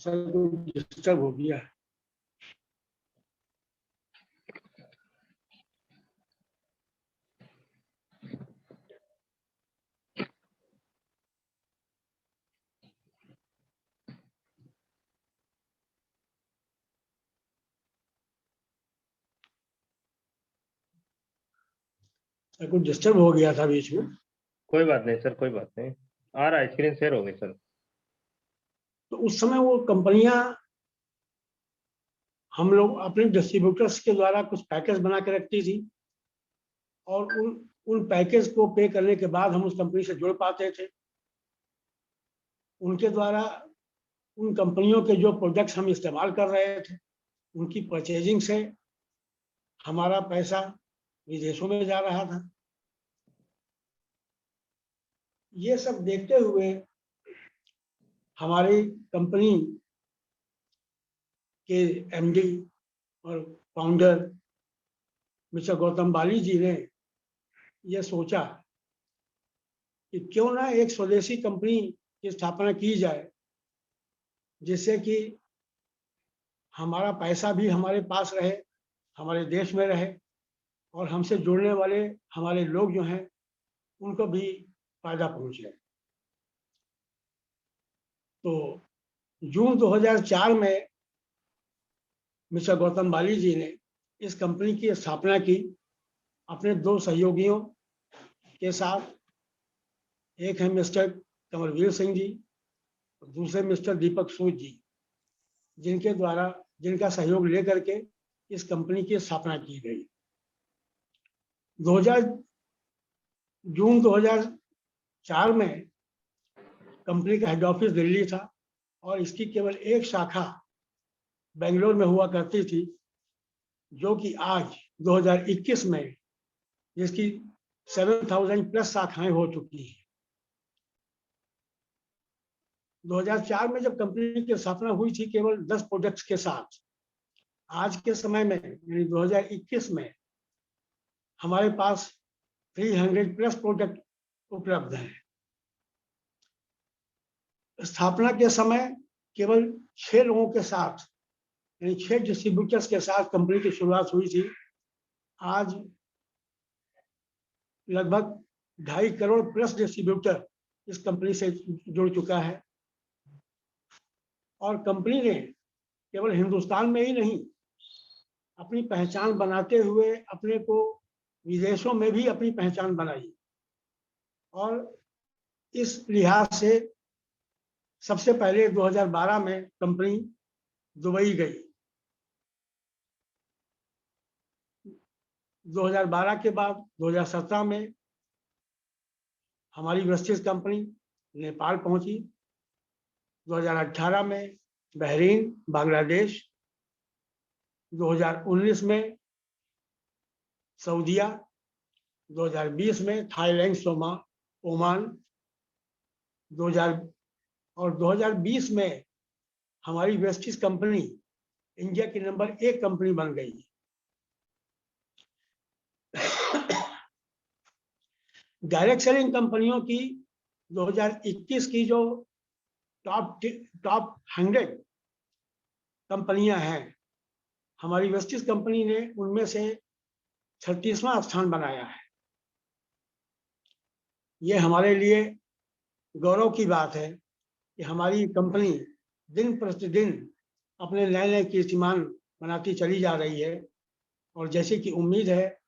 सर कुछ डिस्टर्ब हो गया है। सर कुछ डिस्टर्ब हो गया था बीच में। कोई बात नहीं सर, कोई बात नहीं, आ रहा है, स्क्रीन शेयर हो गई सर। तो उस समय वो कंपनियां, हम लोग अपने डिस्ट्रीब्यूटर्स के द्वारा कुछ पैकेज बना के रखती थी और उन पैकेज को पे करने के बाद हम उस कंपनी से जुड़ पाते थे। उनके द्वारा उन कंपनियों के जो प्रोडक्ट्स हम इस्तेमाल कर रहे थे उनकी परचेजिंग से हमारा पैसा विदेशों में जा रहा था। ये सब देखते हुए हमारी कंपनी के एमडी और फाउंडर मिस्टर गौतम बाली जी ने यह सोचा कि क्यों ना एक स्वदेशी कंपनी की स्थापना की जाए, जिससे कि हमारा पैसा भी हमारे पास रहे, हमारे देश में रहे और हमसे जुड़ने वाले हमारे लोग जो हैं उनको भी फायदा पहुंचे। तो जून 2004 में मिस्टर गौतम बाली जी ने इस कंपनी की स्थापना की अपने 2 सहयोगियों के साथ। एक है मिस्टर कमलवीर सिंह जी और दूसरे मिस्टर दीपक सूद जी, जिनका सहयोग लेकर के इस कंपनी की स्थापना की गई। जून 2004 में कंपनी का हेड ऑफिस दिल्ली था और इसकी केवल एक शाखा बेंगलोर में हुआ करती थी, जो कि आज 2021 में जिसकी 7000 प्लस शाखाएं हो चुकी हैं। 2004 में जब कंपनी की स्थापना हुई थी केवल 10 प्रोडक्ट्स के साथ, आज के समय में यानी 2021 में हमारे पास 300 प्लस प्रोडक्ट उपलब्ध हैं। स्थापना के समय केवल 6 लोगों के साथ यानी 6 डिस्ट्रीब्यूटर्स के साथ कंपनी की शुरुआत हुई थी। आज लगभग 2.5 करोड़ प्लस डिस्ट्रीब्यूटर इस कंपनी से जुड़ चुका है और कंपनी ने केवल हिंदुस्तान में ही नहीं अपनी पहचान बनाते हुए अपने को विदेशों में भी अपनी पहचान बनाई। और इस लिहाज से सबसे पहले 2012 में कंपनी दुबई गई। 2012 के बाद 2017 में हमारी वेस्टिज कंपनी नेपाल पहुंची। 2018 में बहरीन, बांग्लादेश, 2019 में सऊदीया, 2020 में थाईलैंड, ओमान, 2020 में हमारी वेस्टिज कंपनी इंडिया की नंबर 1 कंपनी बन गई। डायरेक्ट सेलिंग कंपनियों की 2021 की जो टॉप 100 कंपनियां हैं, हमारी वेस्टिज कंपनी ने उनमें से 36वां स्थान बनाया है। ये हमारे लिए गौरव की बात है कि हमारी कंपनी दिन प्रतिदिन अपने नए नए कीर्तिमान बनाती चली जा रही है। और जैसे कि उम्मीद है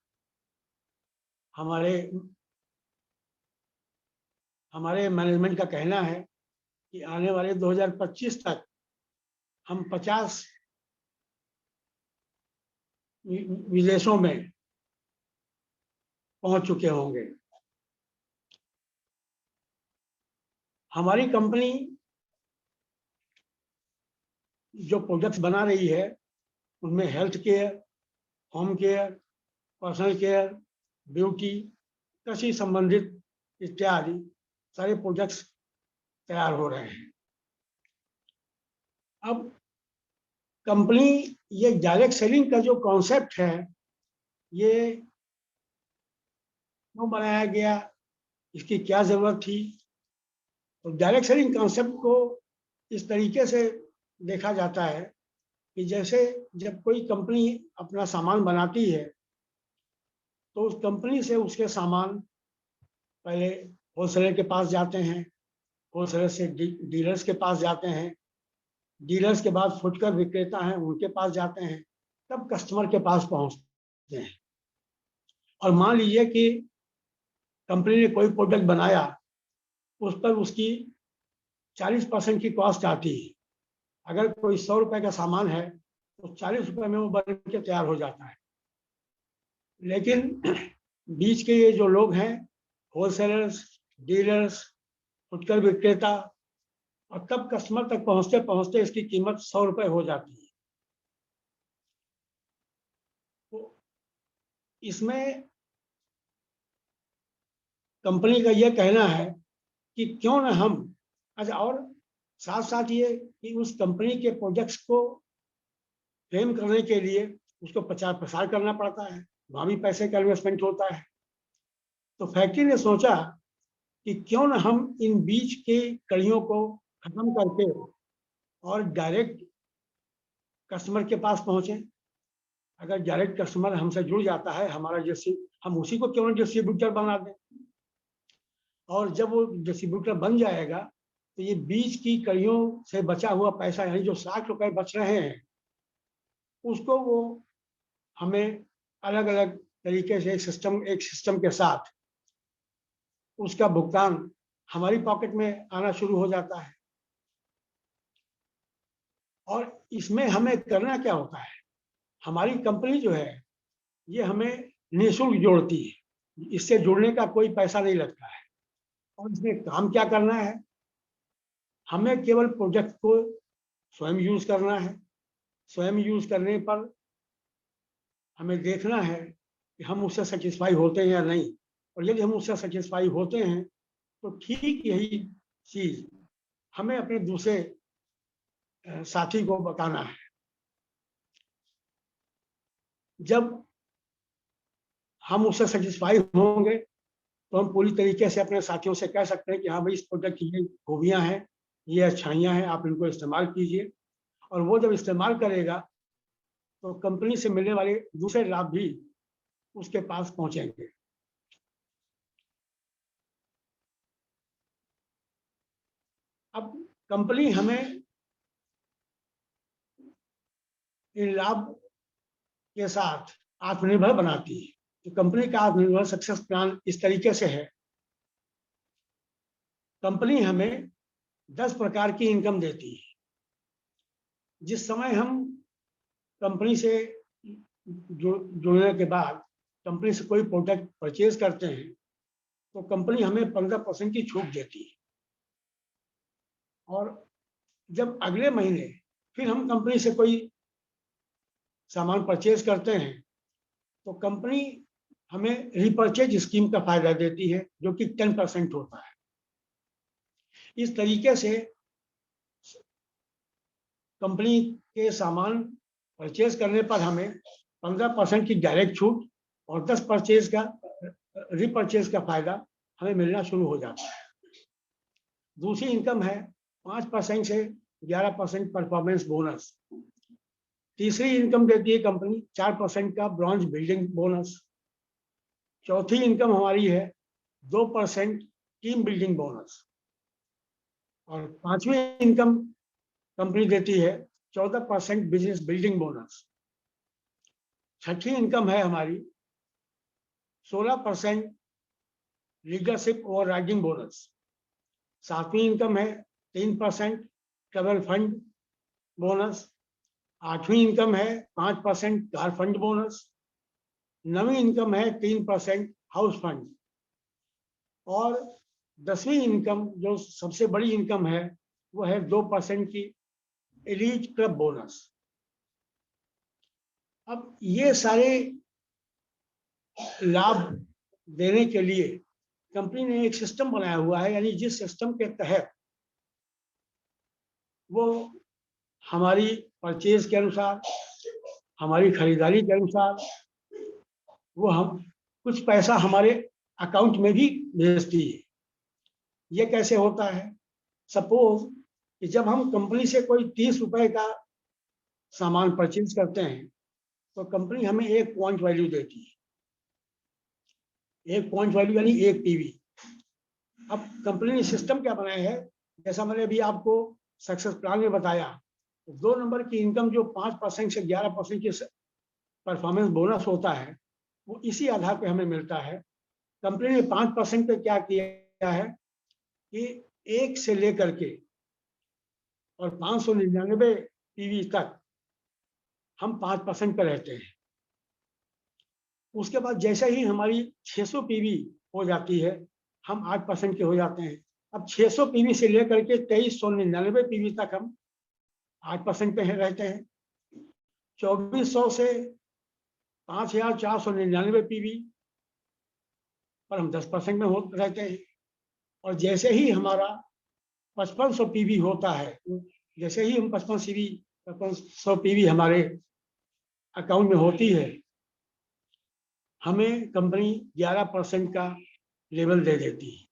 हमारे मैनेजमेंट का कहना है कि आने वाले 2025 तक हम 50 विदेशों में पहुंच चुके होंगे। हमारी कंपनी जो प्रोडक्ट्स बना रही है उनमें health care, home care, personal care, beauty, कृषि संबंधित इत्यादि सारे प्रोडक्ट्स तैयार हो रहे हैं। अब कंपनी ये डायरेक्ट सेलिंग का जो कॉन्सेप्ट है ये क्यों बनाया गया, इसकी क्या जरूरत थी। तो डायरेक्ट सेलिंग कॉन्सेप्ट को इस तरीके से देखा जाता है कि जैसे जब कोई कंपनी अपना सामान बनाती है तो उस कंपनी से उसके सामान पहले होलसेलर के पास जाते हैं, होलसेलर से डीलर्स के पास जाते हैं, डीलर्स के बाद फुटकर विक्रेता हैं उनके पास जाते हैं, तब कस्टमर के पास पहुंचते हैं। और मान लीजिए कि कंपनी ने कोई प्रोडक्ट बनाया, उस पर उसकी 40% की कॉस्ट आती है। अगर कोई 100 रुपए का सामान है तो 40 रुपए में वो बन के तैयार हो जाता है। लेकिन बीच के ये जो लोग हैं, होलसेलर्स, डीलर्स, फुटकर विक्रेता, और तब कस्टमर तक पहुंचते पहुंचते इसकी कीमत 100 रुपए हो जाती है। तो इसमें कंपनी का यह कहना है कि क्यों ना हम, अच्छा, और साथ साथ ये कि उस कंपनी के प्रोजेक्ट्स को फ्रेम करने के लिए उसको प्रचार प्रसार करना पड़ता है, वहाँ भी पैसे का इन्वेस्टमेंट होता है। तो फैक्ट्री ने सोचा कि क्यों ना हम इन बीच के कड़ियों को खत्म करके और डायरेक्ट कस्टमर के पास पहुंचे। अगर डायरेक्ट कस्टमर हमसे जुड़ जाता है, हमारा हम उसी को क्यों ना डिस्ट्रीब्यूटर बना दें। और जब वो डिस्ट्रीब्यूटर बन जाएगा तो ये बीच की कड़ियों से बचा हुआ पैसा, यानी जो 60 रुपए बच रहे हैं, उसको वो हमें अलग अलग तरीके से एक सिस्टम के साथ उसका भुगतान हमारी पॉकेट में आना शुरू हो जाता है। और इसमें हमें करना क्या होता है, हमारी कंपनी जो है ये हमें निःशुल्क जोड़ती है, इससे जुड़ने का कोई पैसा नहीं लगता है। और इसमें काम क्या करना है, हमें केवल प्रोजेक्ट को स्वयं यूज करना है। स्वयं यूज करने पर हमें देखना है कि हम उससे सेटिस्फाई होते हैं या नहीं, और यदि हम उससे सेटिस्फाई होते हैं तो ठीक यही चीज हमें अपने दूसरे साथी को बताना है। जब हम उससे सेटिस्फाई होंगे तो हम पूरी तरीके से अपने साथियों से कह सकते हैं कि हाँ भाई, इस प्रोडक्ट की ये खूबियां हैं, ये अच्छाइयां हैं, आप इनको इस्तेमाल कीजिए। और वो जब इस्तेमाल करेगा तो कंपनी से मिलने वाले दूसरे लाभ भी उसके पास पहुंचेंगे। अब कंपनी हमें इन लाभ के साथ आत्मनिर्भर बनाती है। तो कंपनी का आत्मनिर्भर सक्सेस प्लान इस तरीके से है, कंपनी हमें 10 प्रकार की इनकम देती है। जिस समय हम कंपनी से जुड़ने के बाद कंपनी से कोई प्रोडक्ट परचेज करते हैं तो कंपनी हमें 15% की छूट देती है। और जब अगले महीने फिर हम कंपनी से कोई सामान परचेज करते हैं तो कंपनी हमें रिपर्चेज स्कीम का फायदा देती है, जो कि 10% होता है। इस तरीके से कंपनी के सामान परचेज करने पर हमें 15% की डायरेक्ट छूट और 10% का रिपर्चेज का फायदा हमें मिलना शुरू हो जाता है। दूसरी इनकम है 5% से 11% परफॉर्मेंस बोनस। तीसरी इनकम देती है कंपनी 4% का ब्रॉन्ज बिल्डिंग बोनस। चौथी इनकम हमारी है 2% टीम बिल्डिंग बोनस। और पांचवी इनकम कंपनी देती है 14% बिजनेस बिल्डिंग बोनस। छठी इनकम है हमारी 16% लीडरशिप और राइडिंग बोनस। सातवीं इनकम है 3% ट्रेवल फंड बोनस। आठवीं इनकम है 5% कार फंड बोनस। नवीं इनकम है 3% हाउस फंड। और 10वीं इनकम जो सबसे बड़ी इनकम है वो है 2% की एलीट क्लब बोनस। अब ये सारे लाभ देने के लिए कंपनी ने एक सिस्टम बनाया हुआ है, यानी जिस सिस्टम के तहत वो हमारी परचेज के अनुसार, हमारी खरीदारी के अनुसार वो हम कुछ पैसा हमारे अकाउंट में भी भेजती है। ये कैसे होता है, सपोज कि जब हम कंपनी से कोई 30 रुपए का सामान परचेज करते हैं तो कंपनी हमें 1 पॉइंट वैल्यू देती है। 1 पॉइंट वैल्यू यानी 1 पीवी। अब कंपनी ने सिस्टम क्या बनाया है, जैसा मैंने अभी आपको सक्सेस प्लान में बताया, 2 नंबर की इनकम जो 5% से 11% की परफॉर्मेंस बोनस होता है, वो इसी आधार पे हमें मिलता है। कंपनी ने 5% पे क्या किया है कि 1 से लेकर के और 599 पीवी तक हम 5% पे रहते हैं। उसके बाद जैसे ही हमारी 600 पीवी हो जाती है, हम 8% के हो जाते हैं। अब 600 पीवी से लेकर के 2399 पीवी तक हम 8% पे रहते हैं। 2400 से 5499 पीवी पर हम 10% में रहते हैं। और जैसे ही हमारा 5500 पीवी होता है, जैसे ही हम 5500 पीवी हमारे अकाउंट में होती है, हमें कंपनी 11% का लेवल दे देती है।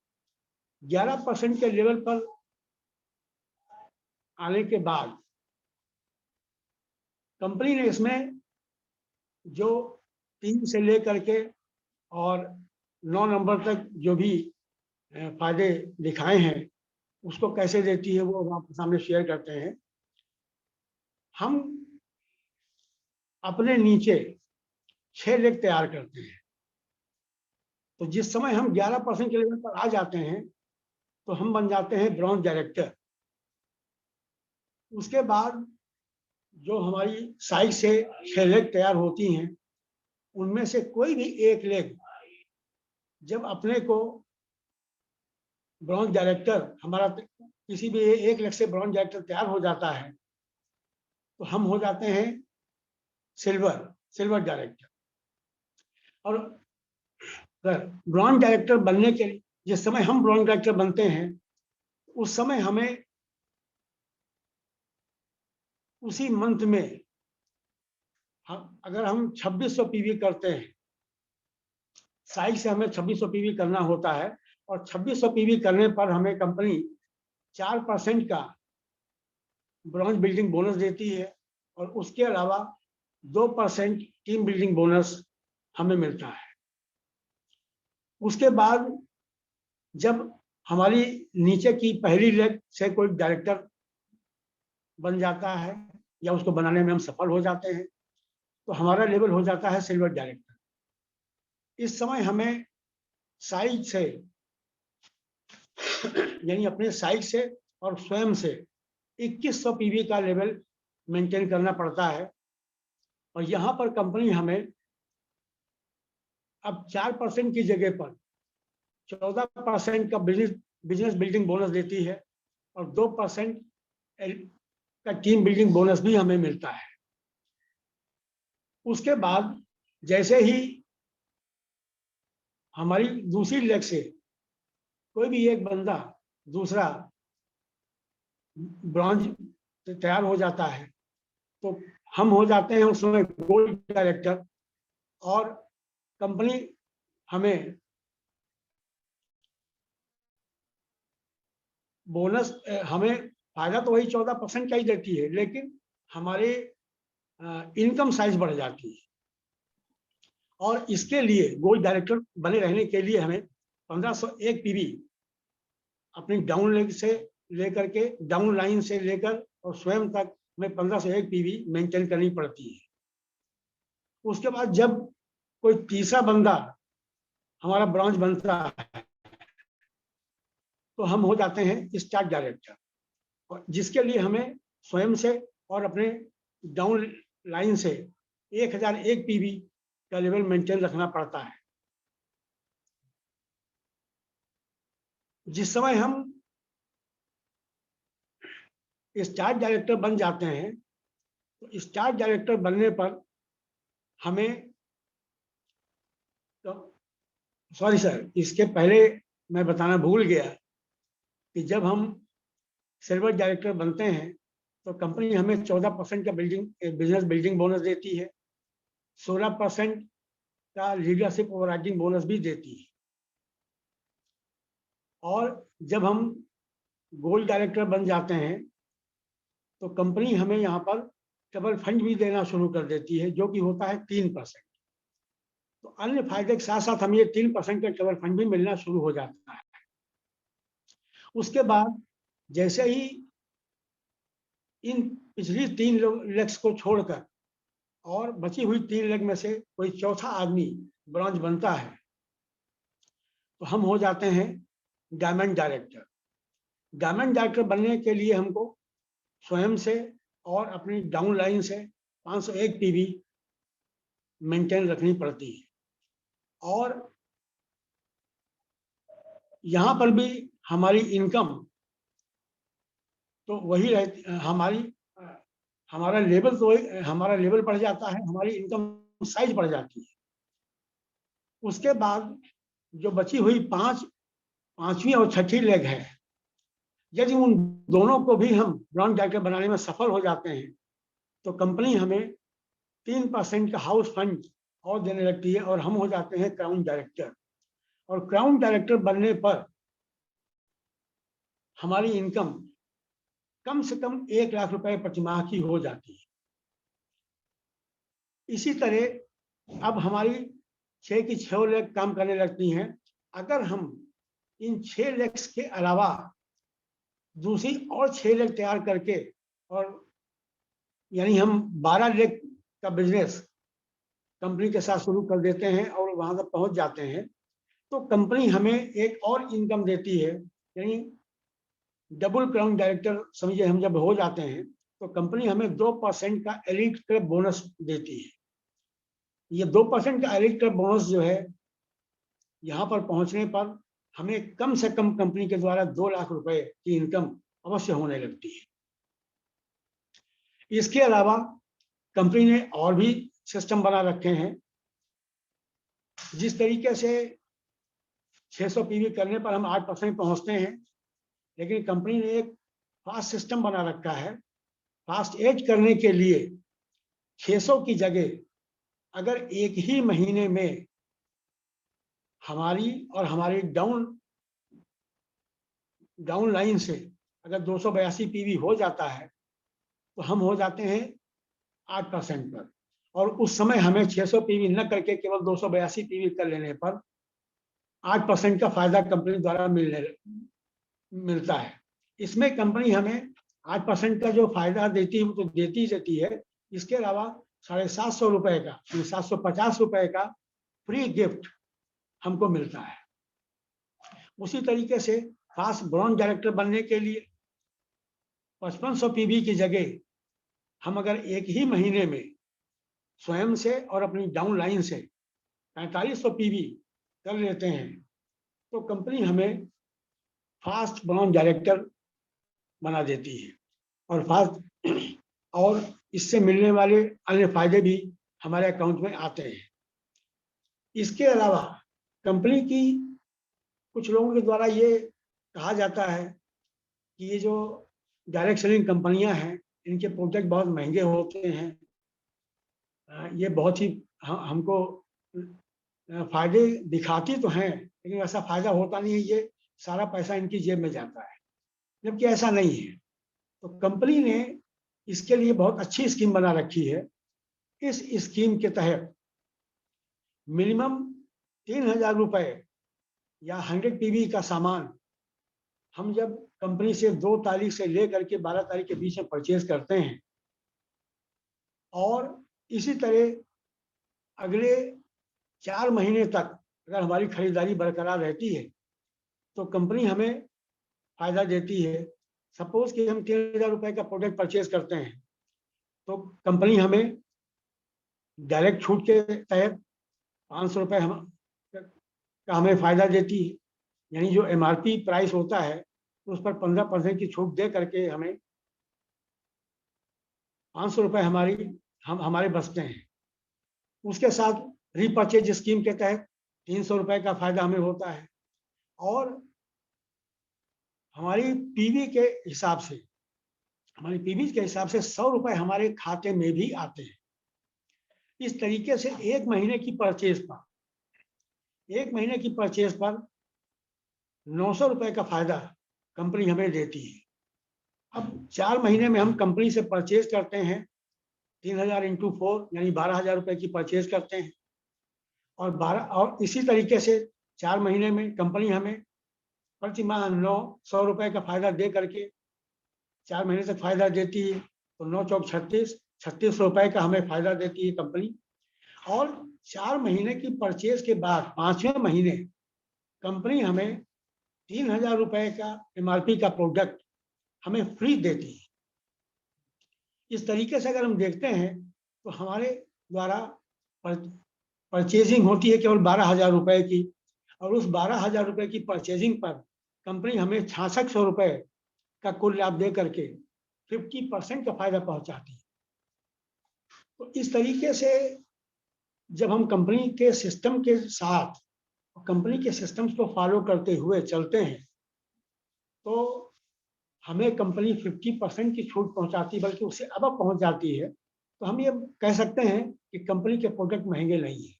11% के लेवल पर आने के बाद कंपनी ने इसमें जो 3 से लेकर के और 9 नंबर तक जो भी फायदे दिखाए हैं, उसको कैसे देती है वो हम आपके सामने शेयर करते हैं। हम अपने नीचे 6 लेख तैयार करते हैं। तो जिस समय हम 11% के लेवल पर आ जाते हैं तो हम बन जाते हैं ब्रॉन्ज डायरेक्टर। उसके बाद जो हमारी साइड से 6 लेख तैयार होती हैं, उनमें से कोई भी एक लेख जब अपने को ब्रॉन्ज डायरेक्टर, हमारा किसी भी एक लेख से ब्रॉन्ज डायरेक्टर तैयार हो जाता है, तो हम हो जाते हैं सिल्वर डायरेक्टर। और ब्रॉन्ज डायरेक्टर बनने के लिए जिस समय हम ब्रॉन्ज डायरेक्टर बनते हैं, उस समय हमें उसी मंथ में अगर हम 2600 पीवी करते हैं, साइड से हमें 2600 पीवी करना होता है, और 2600 पीवी करने पर हमें कंपनी 4% का ब्रॉन्ज बिल्डिंग बोनस देती है, और उसके अलावा 2% टीम बिल्डिंग बोनस हमें मिलता है। उसके बाद जब हमारी नीचे की पहली लेग से कोई डायरेक्टर बन जाता है या उसको बनाने में हम सफल हो जाते हैं, तो हमारा लेवल हो जाता है सिल्वर डायरेक्टर। इस समय हमें साइड से यानी अपने साइड से और स्वयं से 2100 पीवी का लेवल मेंटेन करना पड़ता है। और यहाँ पर कंपनी हमें अब 4% की जगह पर 14% का बिजनेस बिल्डिंग बोनस देती है, और 2% का टीम बिल्डिंग बोनस भी हमें मिलता है। उसके बाद जैसे ही हमारी दूसरी लेग से कोई भी एक बंदा दूसरा ब्रॉन्ज तैयार हो जाता है, तो हम हो जाते हैं उसमें गोल्ड डायरेक्टर। और कंपनी हमें बोनस, हमें फायदा तो वही 14% का ही देती है, लेकिन हमारे इनकम साइज बढ़ जाती है। और इसके लिए गोल्ड डायरेक्टर बने रहने के लिए हमें 1501 पीवी अपनी डाउन लेग से लेकर के, डाउन लाइन से लेकर और स्वयं तक में 1501 पीवी मेंटेन करनी पड़ती है। उसके बाद जब कोई तीसरा बंदा हमारा ब्रॉन्ज बनता है, तो हम हो जाते हैं स्टार डायरेक्टर, और जिसके लिए हमें स्वयं से और अपने डाउन लाइन से 1001 पीवी का लेवल मेंटेन रखना पड़ता है। जिस समय हम स्टार डायरेक्टर बन जाते हैं, तो स्टार डायरेक्टर बनने पर हमें, तो सॉरी सर, इसके पहले मैं बताना भूल गया कि जब हम सिल्वर डायरेक्टर बनते हैं तो कंपनी हमें 14% का बिजनेस बिल्डिंग बोनस देती है, 16% का लीडरशिप ओवरराइडिंग बोनस भी देती है। और जब हम गोल्ड डायरेक्टर बन जाते हैं तो कंपनी हमें यहाँ पर ट्रबल फंड भी देना शुरू कर देती है, जो कि होता है 3%। तो अन्य फायदे के साथ साथ हमें ये 3% का ट्रबल फंड भी मिलना शुरू हो जाता है। उसके बाद जैसे ही इन पिछली 3 लेग्स को छोड़कर और बची हुई 3 लेग में से कोई चौथा आदमी ब्रॉन्ज बनता है, तो हम हो जाते हैं डायमंड डायरेक्टर। डायमंड डायरेक्टर बनने के लिए हमको स्वयं से और अपनी डाउन लाइन से 501 पीवी मेंटेन रखनी पड़ती है। और यहाँ पर भी हमारी इनकम तो वही रहती, हमारा लेवल तो हमारा लेवल बढ़ जाता है, हमारी इनकम साइज बढ़ जाती है। उसके बाद जो बची हुई पांचवी और छठी लेग है, यदि उन दोनों को भी हम ब्रॉन्ज डायरेक्टर बनाने में सफल हो जाते हैं, तो कंपनी हमें 3% का हाउस फंड और देने लगती है और हम हो जाते हैं क्राउन डायरेक्टर। और क्राउन डायरेक्टर बनने पर हमारी इनकम कम से कम 1 लाख रुपए प्रतिमाह की हो जाती है। इसी तरह अब हमारी 6 की 6 लेग काम करने लगती हैं। अगर हम इन 6 लेग्स के अलावा दूसरी और 6 लेग तैयार करके, और यानी हम 12 लेग का बिजनेस कंपनी के साथ शुरू कर देते हैं और वहां तक पहुंच जाते हैं, तो कंपनी हमें एक और इनकम देती है। यानी डबल क्राउन डायरेक्टर समझिए हम जब हो जाते हैं, तो कंपनी हमें 2% का एलीट क्लब बोनस देती है। ये 2% का एलीट क्लब बोनस जो है, यहाँ पर पहुंचने पर हमें कम से कम कंपनी के द्वारा 2 लाख रुपए की इनकम अवश्य होने लगती है। इसके अलावा कंपनी ने और भी सिस्टम बना रखे हैं। जिस तरीके से 600 पीवी करने पर हम 8% पहुंचते हैं, लेकिन कंपनी ने एक फास्ट सिस्टम बना रखा है। फास्ट एज करने के लिए 600 की जगह अगर एक ही महीने में हमारी और हमारी डाउन लाइन से अगर 282 पीवी हो जाता है, तो हम हो जाते हैं 8% पर। और उस समय हमें 600 पीवी न करके केवल 282 पीवी कर लेने पर 8% का फायदा कंपनी द्वारा मिलता है। इसमें कंपनी हमें 8% का जो फायदा देती है वो तो देती है। इसके अलावा 750 रुपए का, 750 रुपए का फ्री गिफ्ट हमको मिलता है। उसी तरीके से फास्ट ब्रॉन्ज डायरेक्टर बनने के लिए 5500 पीवी की जगह हम अगर एक ही महीने में स्वयं से और अपनी डाउन लाइन से 4500 पीवी कर लेते हैं, तो कंपनी हमें फास्ट ब्रॉन्ज डायरेक्टर बना देती है। और इससे मिलने वाले अन्य फायदे भी हमारे अकाउंट में आते हैं। इसके अलावा कंपनी की कुछ लोगों के द्वारा ये कहा जाता है कि ये जो डायरेक्ट सेलिंग कंपनियां हैं, इनके प्रोडक्ट बहुत महंगे होते हैं। ये बहुत ही हमको फायदे दिखाती तो हैं, लेकिन वैसा फायदा होता नहीं है। ये सारा पैसा इनकी जेब में जाता है, जबकि ऐसा नहीं है। तो कंपनी ने इसके लिए बहुत अच्छी स्कीम बना रखी है। इस स्कीम के तहत मिनिमम 3000 रुपए या 100 पीवी का सामान हम जब कंपनी से 2 तारीख से लेकर के 12 तारीख के बीच में परचेज करते हैं, और इसी तरह अगले 4 महीने तक अगर हमारी खरीदारी बरकरार रहती है, तो कंपनी हमें फायदा देती है। सपोज कि हम 3000 रुपए का प्रोडक्ट परचेज करते हैं, तो कंपनी हमें डायरेक्ट छूट के तहत 500 रुपए का हमें फायदा देती है। यानी जो MRP प्राइस होता है उस पर 15% की छूट दे करके हमें 500 रुपए हमारे बचते हैं। उसके साथ रीपरचेज स्कीम के तहत 300 रुपए का फायदा हमें होता है। और हमारी पीवी के हिसाब से 100 रुपए हमारे खाते में भी आते हैं। इस तरीके से एक महीने की परचेज पर 900 रुपए का फायदा कंपनी हमें देती है। अब 4 महीने में हम कंपनी से परचेज करते हैं 3000 इंटू 4 यानी 12,000 रुपए की परचेज करते हैं और इसी तरीके से 4 महीने में कंपनी हमें प्रति माह 900 रुपए का फायदा दे करके 4 महीने तक फायदा देती है। तो 9 चौक 36 रुपए का हमें फायदा देती है कंपनी। और 4 महीने की परचेज के बाद 5वें महीने कंपनी हमें 3000 रुपए का MRP का प्रोडक्ट हमें फ्री देती है। इस तरीके से अगर हम देखते हैं तो हमारे द्वारा परचेजिंग होती है केवल 12,000 रुपए की, और उस 12,000 रुपए की परचेजिंग पर कंपनी हमें 6600 रुपए का कुल लाभ दे करके 50% का फायदा पहुंचाती है। तो इस तरीके से जब हम कंपनी के सिस्टम के साथ, कंपनी के सिस्टम्स को फॉलो करते हुए चलते हैं तो हमें कंपनी 50% की छूट पहुंचाती, बल्कि उससे अब पहुंच जाती है। तो हम ये कह सकते हैं कि कंपनी के प्रोडक्ट महंगे नहीं है।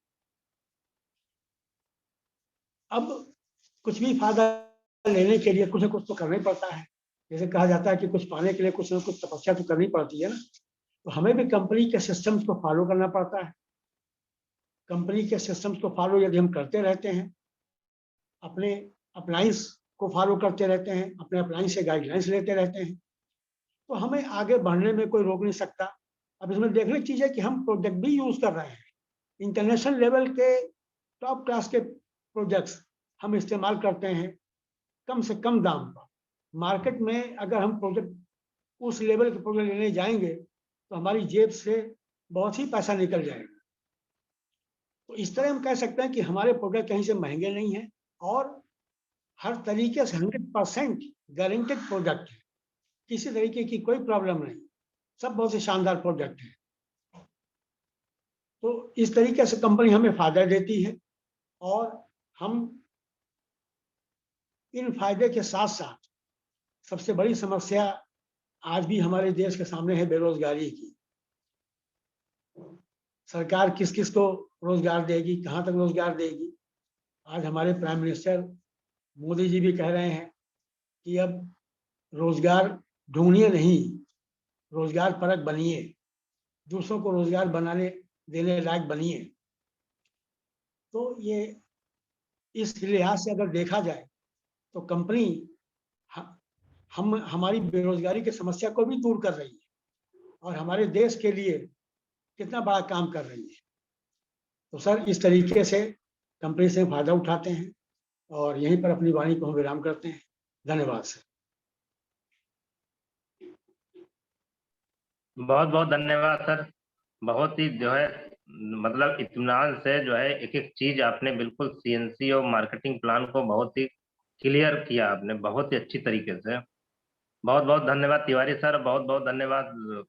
अब कुछ भी फायदा लेने के लिए कुछ न कुछ तो करना ही पड़ता है। जैसे कहा जाता है कि कुछ पाने के लिए कुछ न कुछ तपस्या तो करनी पड़ती है ना। तो हमें भी कंपनी के सिस्टम्स को फॉलो करना पड़ता है। कंपनी के सिस्टम्स को फॉलो यदि हम करते रहते हैं, अपने अप्लायंस को फॉलो करते रहते हैं, अपने अप्लायंस से गाइडलाइंस लेते रहते हैं, तो हमें आगे बढ़ने में कोई रोक नहीं सकता। अब इसमें देखने की चीज़ है कि हम प्रोडक्ट भी यूज कर रहे हैं। इंटरनेशनल लेवल के टॉप क्लास के प्रोडक्ट्स हम इस्तेमाल करते हैं कम से कम दाम पर। मार्केट में अगर हम प्रोडक्ट उस लेवल के प्रोडक्ट लेने जाएंगे तो हमारी जेब से बहुत ही पैसा निकल जाएगा। तो इस तरह हम कह सकते हैं कि हमारे प्रोडक्ट कहीं से महंगे नहीं हैं और हर तरीके से 100% गारंटेड प्रोडक्ट है। किसी तरीके की कोई प्रॉब्लम नहीं, सब बहुत ही शानदार प्रोडक्ट है। तो इस तरीके से कंपनी हमें फायदा देती है और हम इन फायदे के साथ साथ सबसे बड़ी समस्या आज भी हमारे देश के सामने है बेरोजगारी की। सरकार किस किस को रोजगार देगी, कहाँ तक रोजगार देगी। आज हमारे प्राइम मिनिस्टर मोदी जी भी कह रहे हैं कि अब रोजगार ढूंढिए नहीं, रोजगार परक बनिए, दूसरों को रोजगार बनाने देने लायक बनिए। तो ये इस लिहाज से अगर देखा जाए तो कंपनी हमारी बेरोजगारी की समस्या को भी दूर कर रही है और हमारे देश के लिए कितना बड़ा काम कर रही है। तो सर, इस तरीके से कंपनी से फायदा उठाते हैं और यहीं पर अपनी वाणी को हम विराम करते हैं। धन्यवाद सर। बहुत बहुत धन्यवाद सर। बहुत ही जो है मतलब इत्मीनान से जो है एक एक चीज आपने बिल्कुल CNC और मार्केटिंग प्लान को बहुत ही क्लियर किया आपने, बहुत ही अच्छी तरीके से। बहुत बहुत धन्यवाद तिवारी सर, बहुत बहुत धन्यवाद